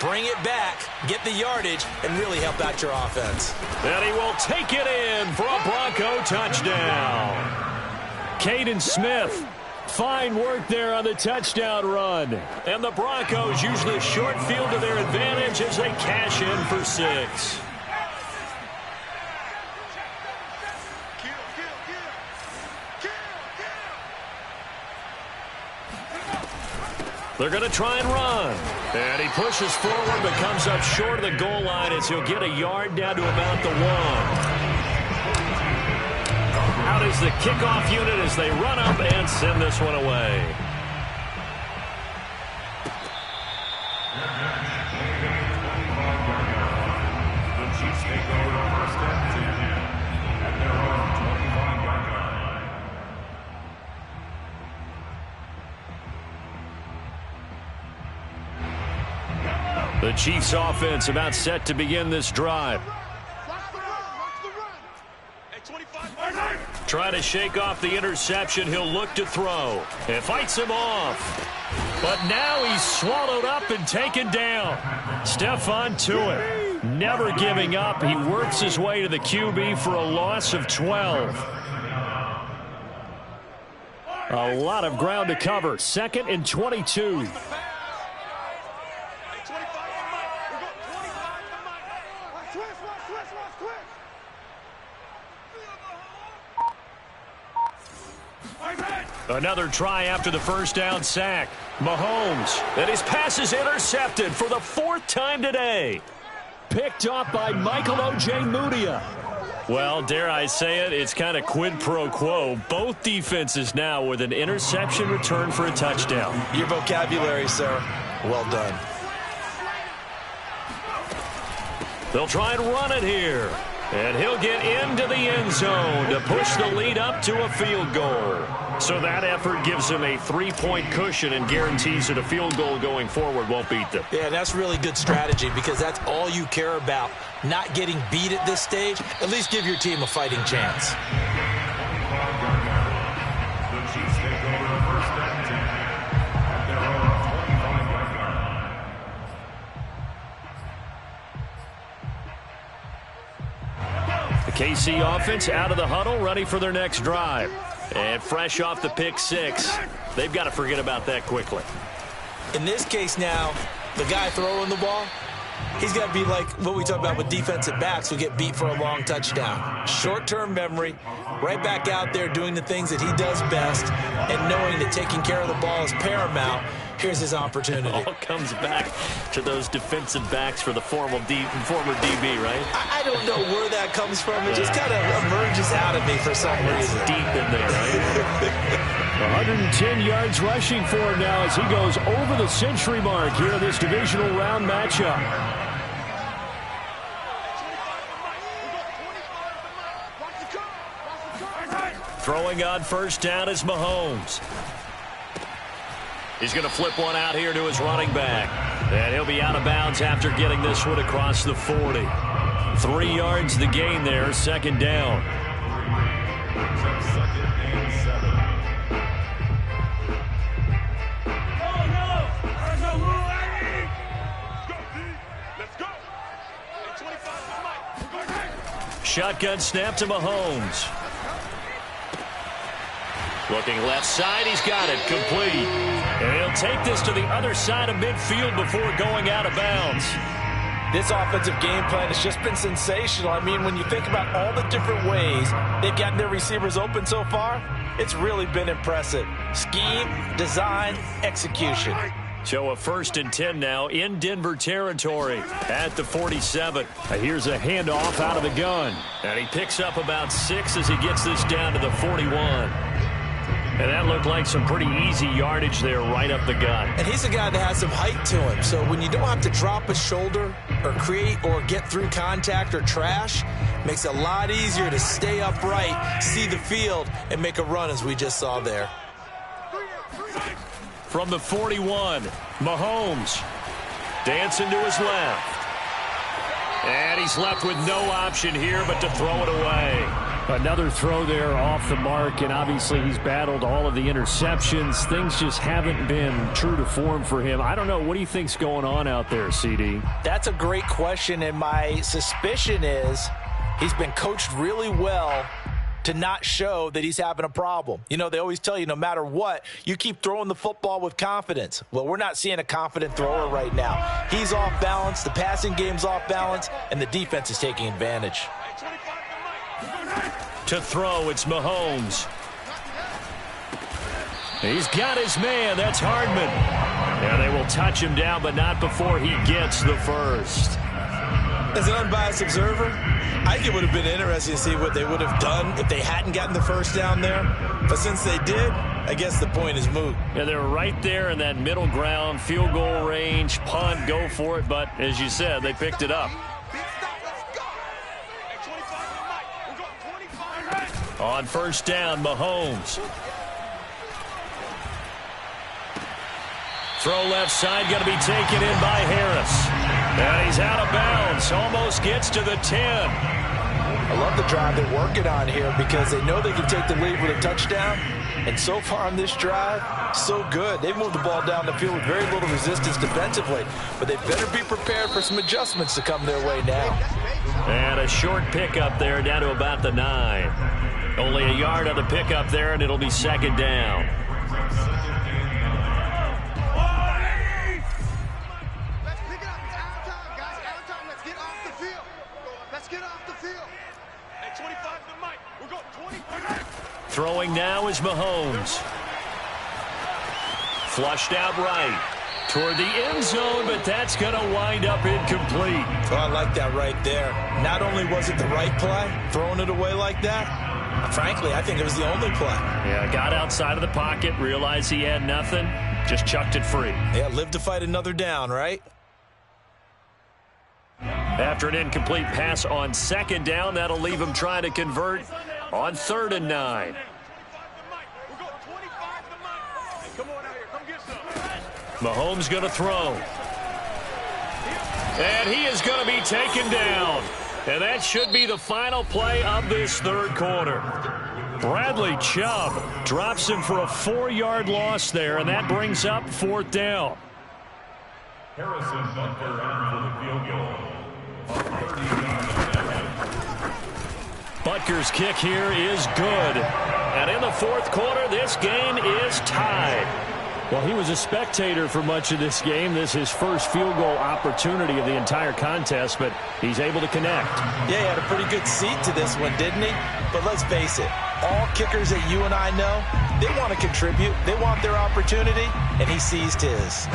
Bring it back, get the yardage, and really help out your offense. And he will take it in for a Bronco touchdown. Caden Smith. Fine work there on the touchdown run. And the Broncos use the short field to their advantage as they cash in for 6. They're going to try and run. And he pushes forward but comes up short of the goal line as he'll get a yard down to about the 1. Out is the kickoff unit as they run up and send this one away. The Chiefs take over 1st and 10 at their own 25-yard line. The Chiefs offense about set to begin this drive. Trying to shake off the interception. He'll look to throw. It fights him off. But now he's swallowed up and taken down. Stephon Tuitt never giving up. He works his way to the QB for a loss of 12. A lot of ground to cover. 2nd and 22. Another try after the 1st down sack. Mahomes, and his pass is intercepted for the 4th time today. Picked off by Michael Ojemudia. Well, dare I say it, it's kind of quid pro quo. Both defenses now with an interception return for a touchdown. Your vocabulary, sir. Well done. They'll try and run it here. And he'll get into the end zone to push the lead up to a field goal. So that effort gives him a 3-point cushion and guarantees that a field goal going forward won't beat them. Yeah, that's really good strategy because that's all you care about. Not getting beat at this stage. At least give your team a fighting chance. The Chiefs take over 1st and 10 at their own 25-yard line. The KC offense out of the huddle, ready for their next drive. And fresh off the pick 6, they've got to forget about that quickly. In this case now, the guy throwing the ball, he's got to be like what we talk about with defensive backs who get beat for a long touchdown. Short-term memory, right back out there doing the things that he does best, and knowing that taking care of the ball is paramount. Here's his opportunity. All comes back to those defensive backs for the former DB, right? I don't know where that comes from. It just kind of emerges out of me for some reason. Deep in there, right? 110 yards rushing for him now as he goes over the century mark here in this divisional round matchup. Throwing on first down is Mahomes. He's going to flip one out here to his running back. And he'll be out of bounds after getting this one across the 40. 3 yards the gain there, second down. Shotgun snap to Mahomes. Looking left side, he's got it, complete. And he'll take this to the other side of midfield before going out of bounds. This offensive game plan has just been sensational. I mean, when you think about all the different ways they've gotten their receivers open so far, it's really been impressive. Scheme, design, execution. So a 1st and 10 now in Denver territory at the 47. Here's a handoff out of the gun. And he picks up about 6 as he gets this down to the 41. And that looked like some pretty easy yardage there right up the gut. And he's a guy that has some height to him. So when you don't have to drop a shoulder or create or get through contact or trash, makes it a lot easier to stay upright, see the field, and make a run as we just saw there. From the 41, Mahomes dancing to his left. And he's left with no option here but to throw it away. Another throw there off the mark, and obviously he's battled all of the interceptions. Things just haven't been true to form for him. I don't know. What do you think's going on out there, CD? That's a great question, and my suspicion is he's been coached really well to not show that he's having a problem. You know, they always tell you no matter what, you keep throwing the football with confidence. Well, we're not seeing a confident thrower right now. He's off balance, the passing game's off balance, and the defense is taking advantage. To throw, it's Mahomes. He's got his man. That's Hardman. Yeah, they will touch him down, but not before he gets the first. As an unbiased observer, I think it would have been interesting to see what they would have done if they hadn't gotten the first down there. But since they did, I guess the point is moot. Yeah, they're right there in that middle ground, field goal range, punt, go for it. But as you said, they picked it up. On first down, Mahomes. Throw left side, going to be taken in by Harris. And he's out of bounds, almost gets to the 10. I love the drive they're working on here because they know they can take the lead with a touchdown. And so far on this drive, so good. They've moved the ball down the field with very little resistance defensively. But they better be prepared for some adjustments to come their way now. And a short pickup there down to about the 9. Only a yard on the pickup there, and it'll be second down. Throwing now is Mahomes. Flushed out right toward the end zone, but that's going to wind up incomplete. Oh, I like that right there. Not only was it the right play, throwing it away like that, frankly, I think it was the only play. Yeah, got outside of the pocket, realized he had nothing, just chucked it free. Yeah, live to fight another down, right? After an incomplete pass on second down, that'll leave him trying to convert on 3rd and 9. Mahomes going to throw. And he is going to be taken down. And that should be the final play of this third quarter. Bradley Chubb drops him for a 4-yard loss there, and that brings up 4th down. Harrison Butker on for the field goal. 30 Butker's kick here is good. And in the 4th quarter, this game is tied. Well, he was a spectator for much of this game. This is his first field goal opportunity of the entire contest, but he's able to connect. Yeah, he had a pretty good seat to this one, didn't he? But let's face it, all kickers that you and I know, they want to contribute. They want their opportunity, and he seized his.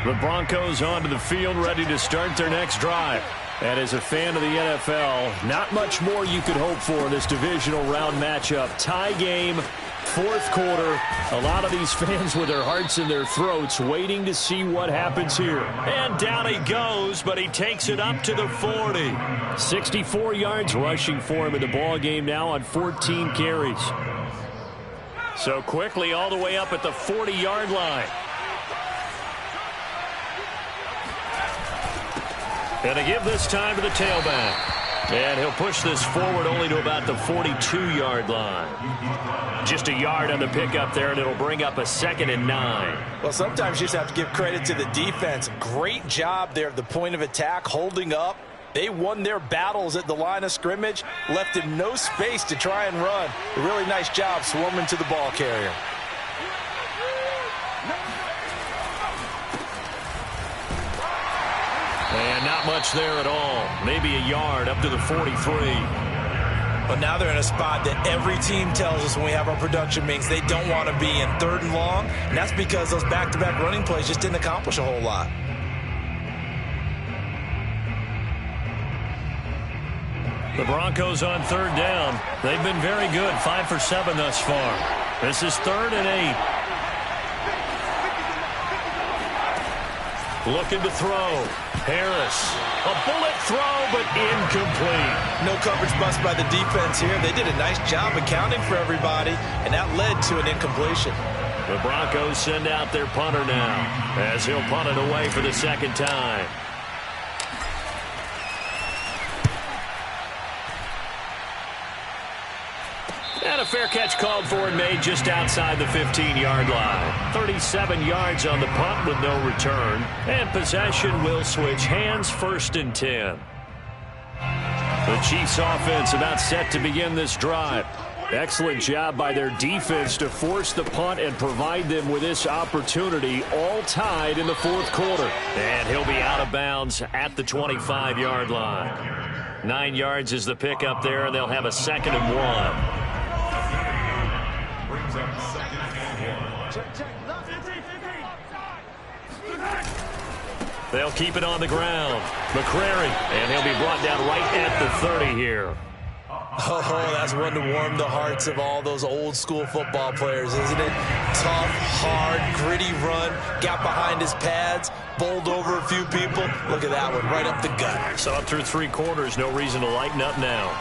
The Broncos onto the field, ready to start their next drive. And as a fan of the NFL, not much more you could hope for in this divisional round matchup. Tie game, fourth quarter. A lot of these fans with their hearts in their throats waiting to see what happens here. And down he goes, but he takes it up to the 40. 64 yards rushing for him in the ball game now on 14 carries. So quickly all the way up at the 40-yard line. And to give this time to the tailback. And he'll push this forward only to about the 42-yard line. Just a yard on the pickup there, and it'll bring up a 2nd and 9. Well, sometimes you just have to give credit to the defense. Great job there at the point of attack, holding up. They won their battles at the line of scrimmage, left him no space to try and run. A really nice job swarming to the ball carrier. And not much there at all. Maybe a yard up to the 43. But now they're in a spot that every team tells us when we have our production meetings they don't want to be in, 3rd and long. And that's because those back-to-back running plays just didn't accomplish a whole lot. The Broncos on 3rd down. They've been very good, 5 for 7 thus far. This is 3rd and 8. Looking to throw. Harris. A bullet throw, but incomplete. No coverage bust by the defense here. They did a nice job accounting for everybody, and that led to an incompletion. The Broncos send out their punter now, as he'll punt it away for the 2nd time. And a fair catch called for and made just outside the 15-yard line. 37 yards on the punt with no return. And possession will switch hands, 1st and 10. The Chiefs offense about set to begin this drive. Excellent job by their defense to force the punt and provide them with this opportunity, all tied in the 4th quarter. And he'll be out of bounds at the 25-yard line. 9 yards is the pickup there, and they'll have a 2nd and 1. They'll keep it on the ground. McCrary, and he'll be brought down right at the 30 here. Oh, that's one to warm the hearts of all those old-school football players, isn't it? Tough, hard, gritty run, got behind his pads, bowled over a few people. Look at that one, right up the gut. Saw it through 3 quarters, no reason to lighten up now.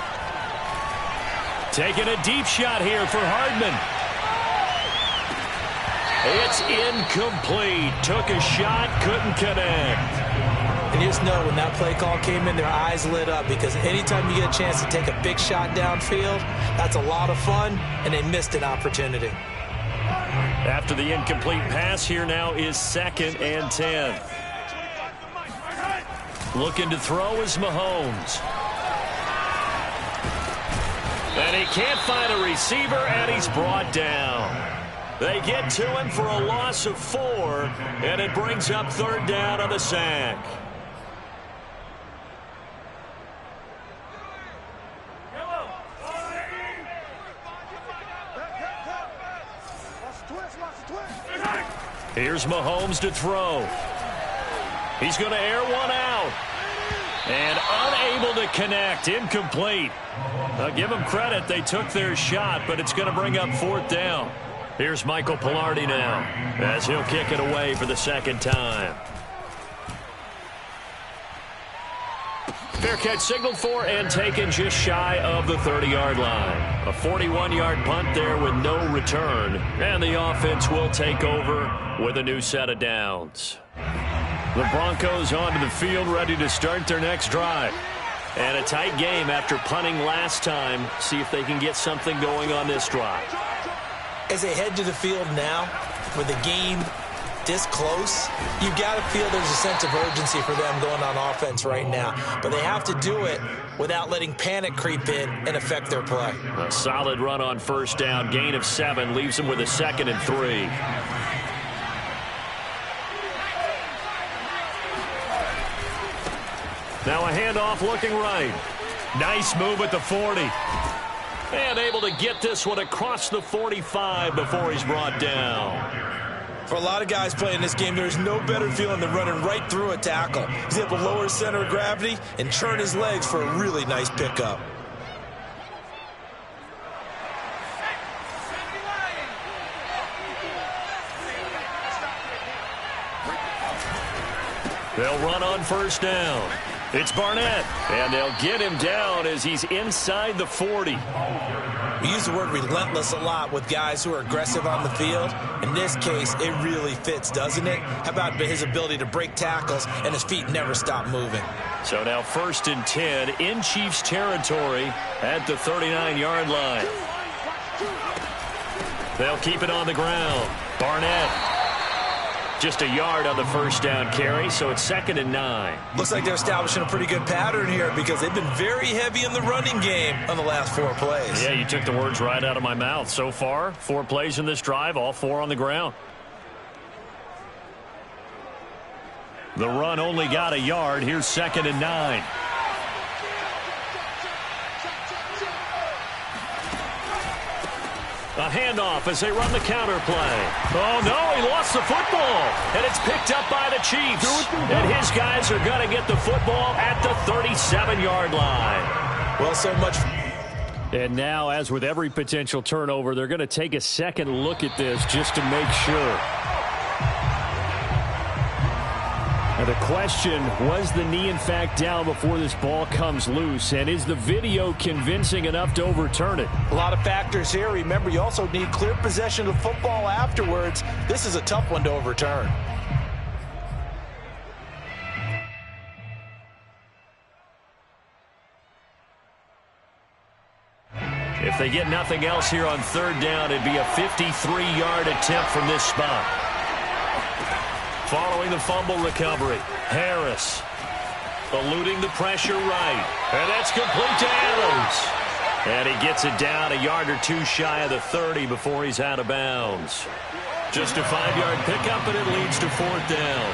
Taking a deep shot here for Hardman. It's incomplete. Took a shot, couldn't connect. And you just know when that play call came in, their eyes lit up, because anytime you get a chance to take a big shot downfield, that's a lot of fun, and they missed an opportunity. After the incomplete pass, here now is 2nd and 10. Looking to throw is Mahomes. And he can't find a receiver, and he's brought down. They get to him for a loss of 4, and it brings up 3rd down on the sack. Here's Mahomes to throw. He's going to air one out. And unable to connect. Incomplete. I'll give them credit. They took their shot, but it's going to bring up 4th down. Here's Michael Pilardi now, as he'll kick it away for the 2nd time. Fair catch signaled for and taken just shy of the 30-yard line. A 41-yard punt there with no return. And the offense will take over with a new set of downs. The Broncos onto the field, ready to start their next drive. And a tight game after punting last time. See if they can get something going on this drive. As they head to the field now, with the game this close, you've got to feel there's a sense of urgency for them going on offense right now. But they have to do it without letting panic creep in and affect their play. A solid run on 1st down. Gain of 7 leaves them with a 2nd and 3. Now a handoff looking right. Nice move at the 40. And able to get this one across the 45 before he's brought down. For a lot of guys playing this game, there's no better feeling than running right through a tackle. He's able to lower his center of gravity and turn his legs for a really nice pickup. They'll run on first down. It's Barnett, and they'll get him down as he's inside the 40. We use the word relentless a lot with guys who are aggressive on the field. In this case, it really fits, doesn't it? How about his ability to break tackles and his feet never stop moving? So now 1st and 10 in Chiefs territory at the 39-yard line. They'll keep it on the ground. Barnett. Just a yard on the first down carry, so it's 2nd and 9. Looks like they're establishing a pretty good pattern here because they've been very heavy in the running game on the last 4 plays. Yeah, you took the words right out of my mouth. So far, 4 plays in this drive, all 4 on the ground. The run only got a yard. Here's 2nd and 9. A handoff as they run the counter play. Oh, no, he lost the football. And it's picked up by the Chiefs. And his guys are going to get the football at the 37-yard line. Well, so much. And now, as with every potential turnover, they're going to take a second look at this just to make sure. Now the question, was the knee in fact down before this ball comes loose? And is the video convincing enough to overturn it? A lot of factors here. Remember, you also need clear possession of the football afterwards. This is a tough one to overturn. If they get nothing else here on 3rd down, it'd be a 53-yard attempt from this spot. Following the fumble recovery, Harris eluding the pressure right. And that's complete to Adams. And he gets it down a yard or 2 shy of the 30 before he's out of bounds. Just a 5-yard pickup, and it leads to 4th down.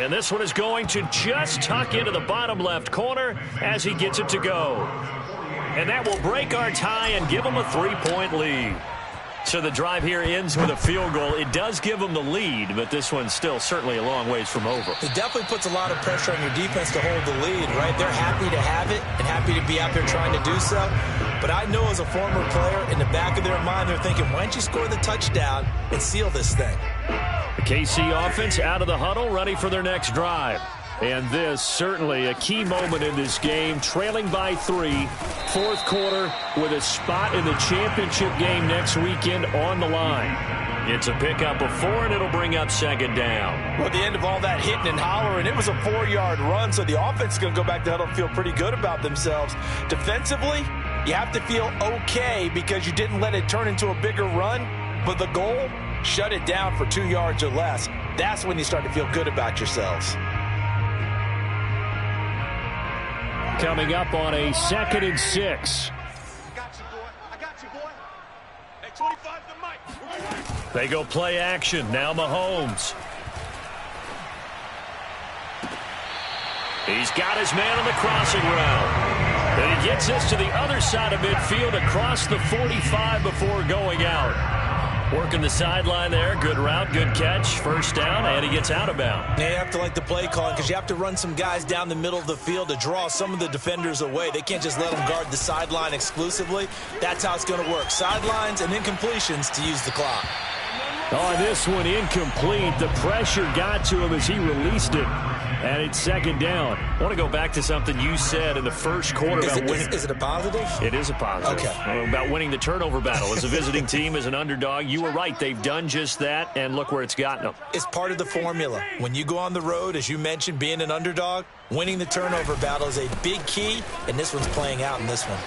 And this one is going to just tuck into the bottom left corner as he gets it to go. And that will break our tie and give them a 3-point lead. So the drive here ends with a field goal. It does give them the lead, but this one's still certainly a long ways from over. It definitely puts a lot of pressure on your defense to hold the lead, right? They're happy to have it and happy to be out there trying to do so. But I know as a former player, in the back of their mind, they're thinking, why don't you score the touchdown and seal this thing? The KC offense out of the huddle, ready for their next drive. And this certainly a key moment in this game, trailing by 3, 4th quarter with a spot in the championship game next weekend on the line. It's a pickup of 4, and it'll bring up 2nd down. Well, at the end of all that hitting and hollering, it was a 4-yard run, so the offense is going to go back to the huddle and feel pretty good about themselves. Defensively, you have to feel okay because you didn't let it turn into a bigger run, but the goal, shut it down for 2 yards or less. That's when you start to feel good about yourselves. Coming up on a 2nd and 6. They go play action. Now Mahomes. He's got his man on the crossing route. And he gets this to the other side of midfield across the 45 before going out. Working the sideline there. Good route, good catch. 1st down, and he gets out of bounds. Yeah, you have to like the play calling because you have to run some guys down the middle of the field to draw some of the defenders away. They can't just let them guard the sideline exclusively. That's how it's going to work. Sidelines and incompletions to use the clock. Oh, this one incomplete. The pressure got to him as he released it. And it's 2nd down. I want to go back to something you said in the first quarter about winning. Is it a positive? It is a positive. Okay. About winning the turnover battle. As a visiting team, as an underdog, you were right. They've done just that, and look where it's gotten them. It's part of the formula. When you go on the road, as you mentioned, being an underdog, winning the turnover battle is a big key, and this one's playing out in this one.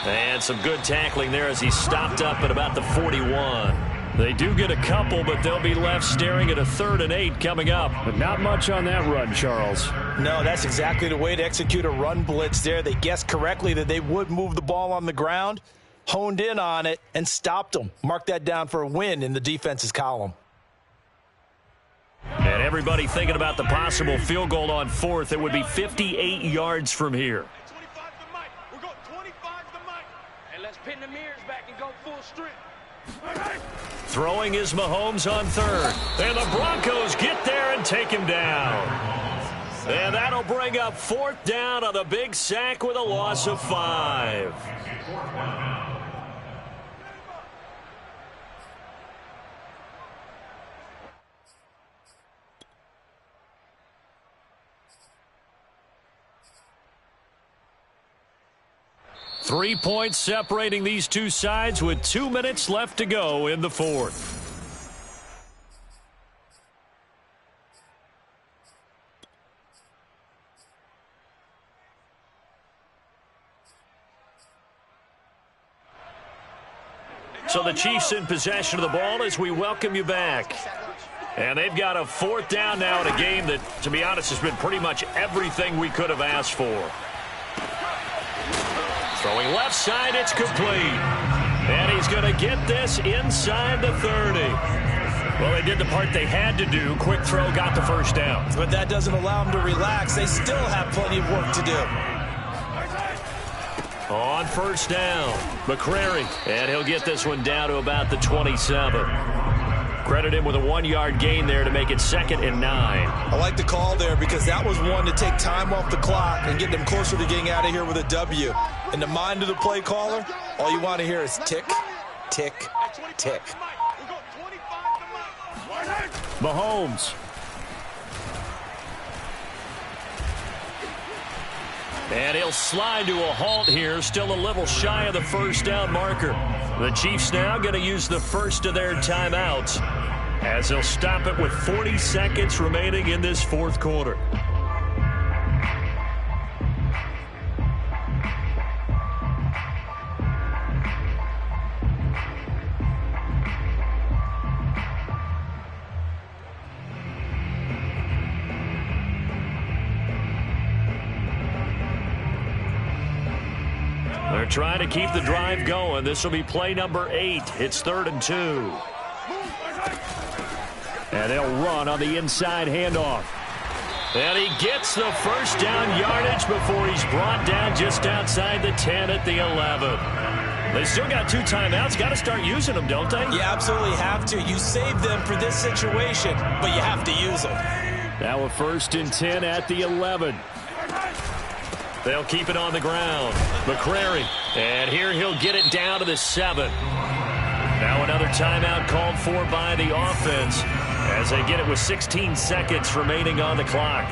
And some good tackling there as he stopped up at about the 41. They do get a couple, but they'll be left staring at a 3rd and 8 coming up. But not much on that run, Charles. No, that's exactly the way to execute a run blitz there. They guessed correctly that they would move the ball on the ground, honed in on it, and stopped them. Mark that down for a win in the defense's column. And everybody thinking about the possible field goal on 4th. It would be 58 yards from here. Throwing is Mahomes on third. And the Broncos get there and take him down. And that'll bring up fourth down on the big sack with a loss of 5. Three points separating these two sides with 2 minutes left to go in the fourth. So the Chiefs in possession of the ball as we welcome you back. And they've got a fourth down now in a game that, to be honest, has been pretty much everything we could have asked for. Throwing left side, it's complete. And he's going to get this inside the 30. Well, they did the part they had to do. Quick throw, got the first down. But that doesn't allow them to relax. They still have plenty of work to do. On first down, McCrary. And he'll get this one down to about the 27. Credit him with a 1-yard gain there to make it 2nd and 9. I like the call there because that was one to take time off the clock and get them closer to getting out of here with a W. In the mind of the play caller, all you want to hear is tick, tick, tick. Mahomes. And he'll slide to a halt here, still a little shy of the first down marker. The Chiefs now going to use the first of their timeouts as they'll stop it with 40 seconds remaining in this fourth quarter. They're trying to keep the drive going. This will be play number 8. It's 3rd and 2. And they'll run on the inside handoff. And he gets the first down yardage before he's brought down just outside the 10 at the 11. They still got 2 timeouts. Got to start using them, don't they? You absolutely have to. You save them for this situation, but you have to use them. Now a 1st and 10 at the 11. They'll keep it on the ground. McCrary. And here he'll get it down to the 7. Now another timeout called for by the offense as they get it with 16 seconds remaining on the clock.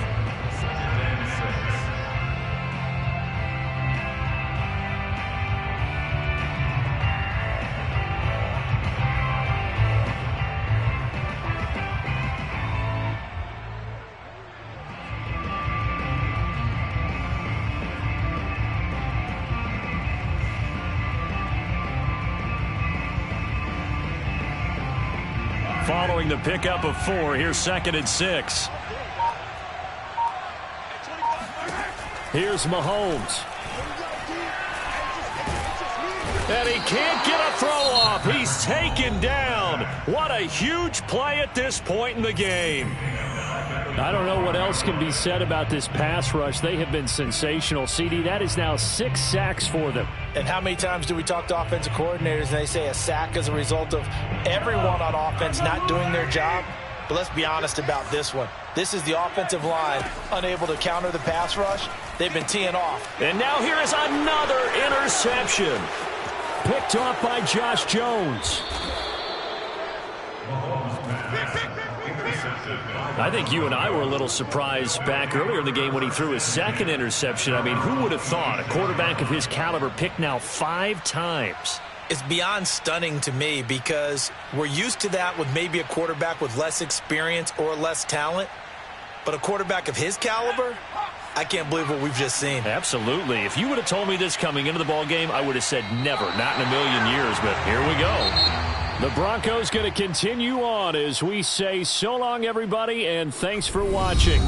Following the pickup of 4, here's 2nd and 6. Here's Mahomes. And he can't get a throw off. He's taken down. What a huge play at this point in the game. I don't know what else can be said about this pass rush. They have been sensational, CD. That is now 6 sacks for them. And how many times do we talk to offensive coordinators and they say a sack is a result of everyone on offense not doing their job? But let's be honest about this one. This is the offensive line unable to counter the pass rush. They've been teeing off. And now here is another interception. Picked off by Josh Jones. I think you and I were a little surprised back earlier in the game when he threw his 2nd interception. I mean, who would have thought a quarterback of his caliber picked now 5 times? It's beyond stunning to me because we're used to that with maybe a quarterback with less experience or less talent. But a quarterback of his caliber, I can't believe what we've just seen. Absolutely. If you would have told me this coming into the ball game, I would have said never, not in a million years. But here we go. The Broncos going to continue on as we say so long, everybody, and thanks for watching.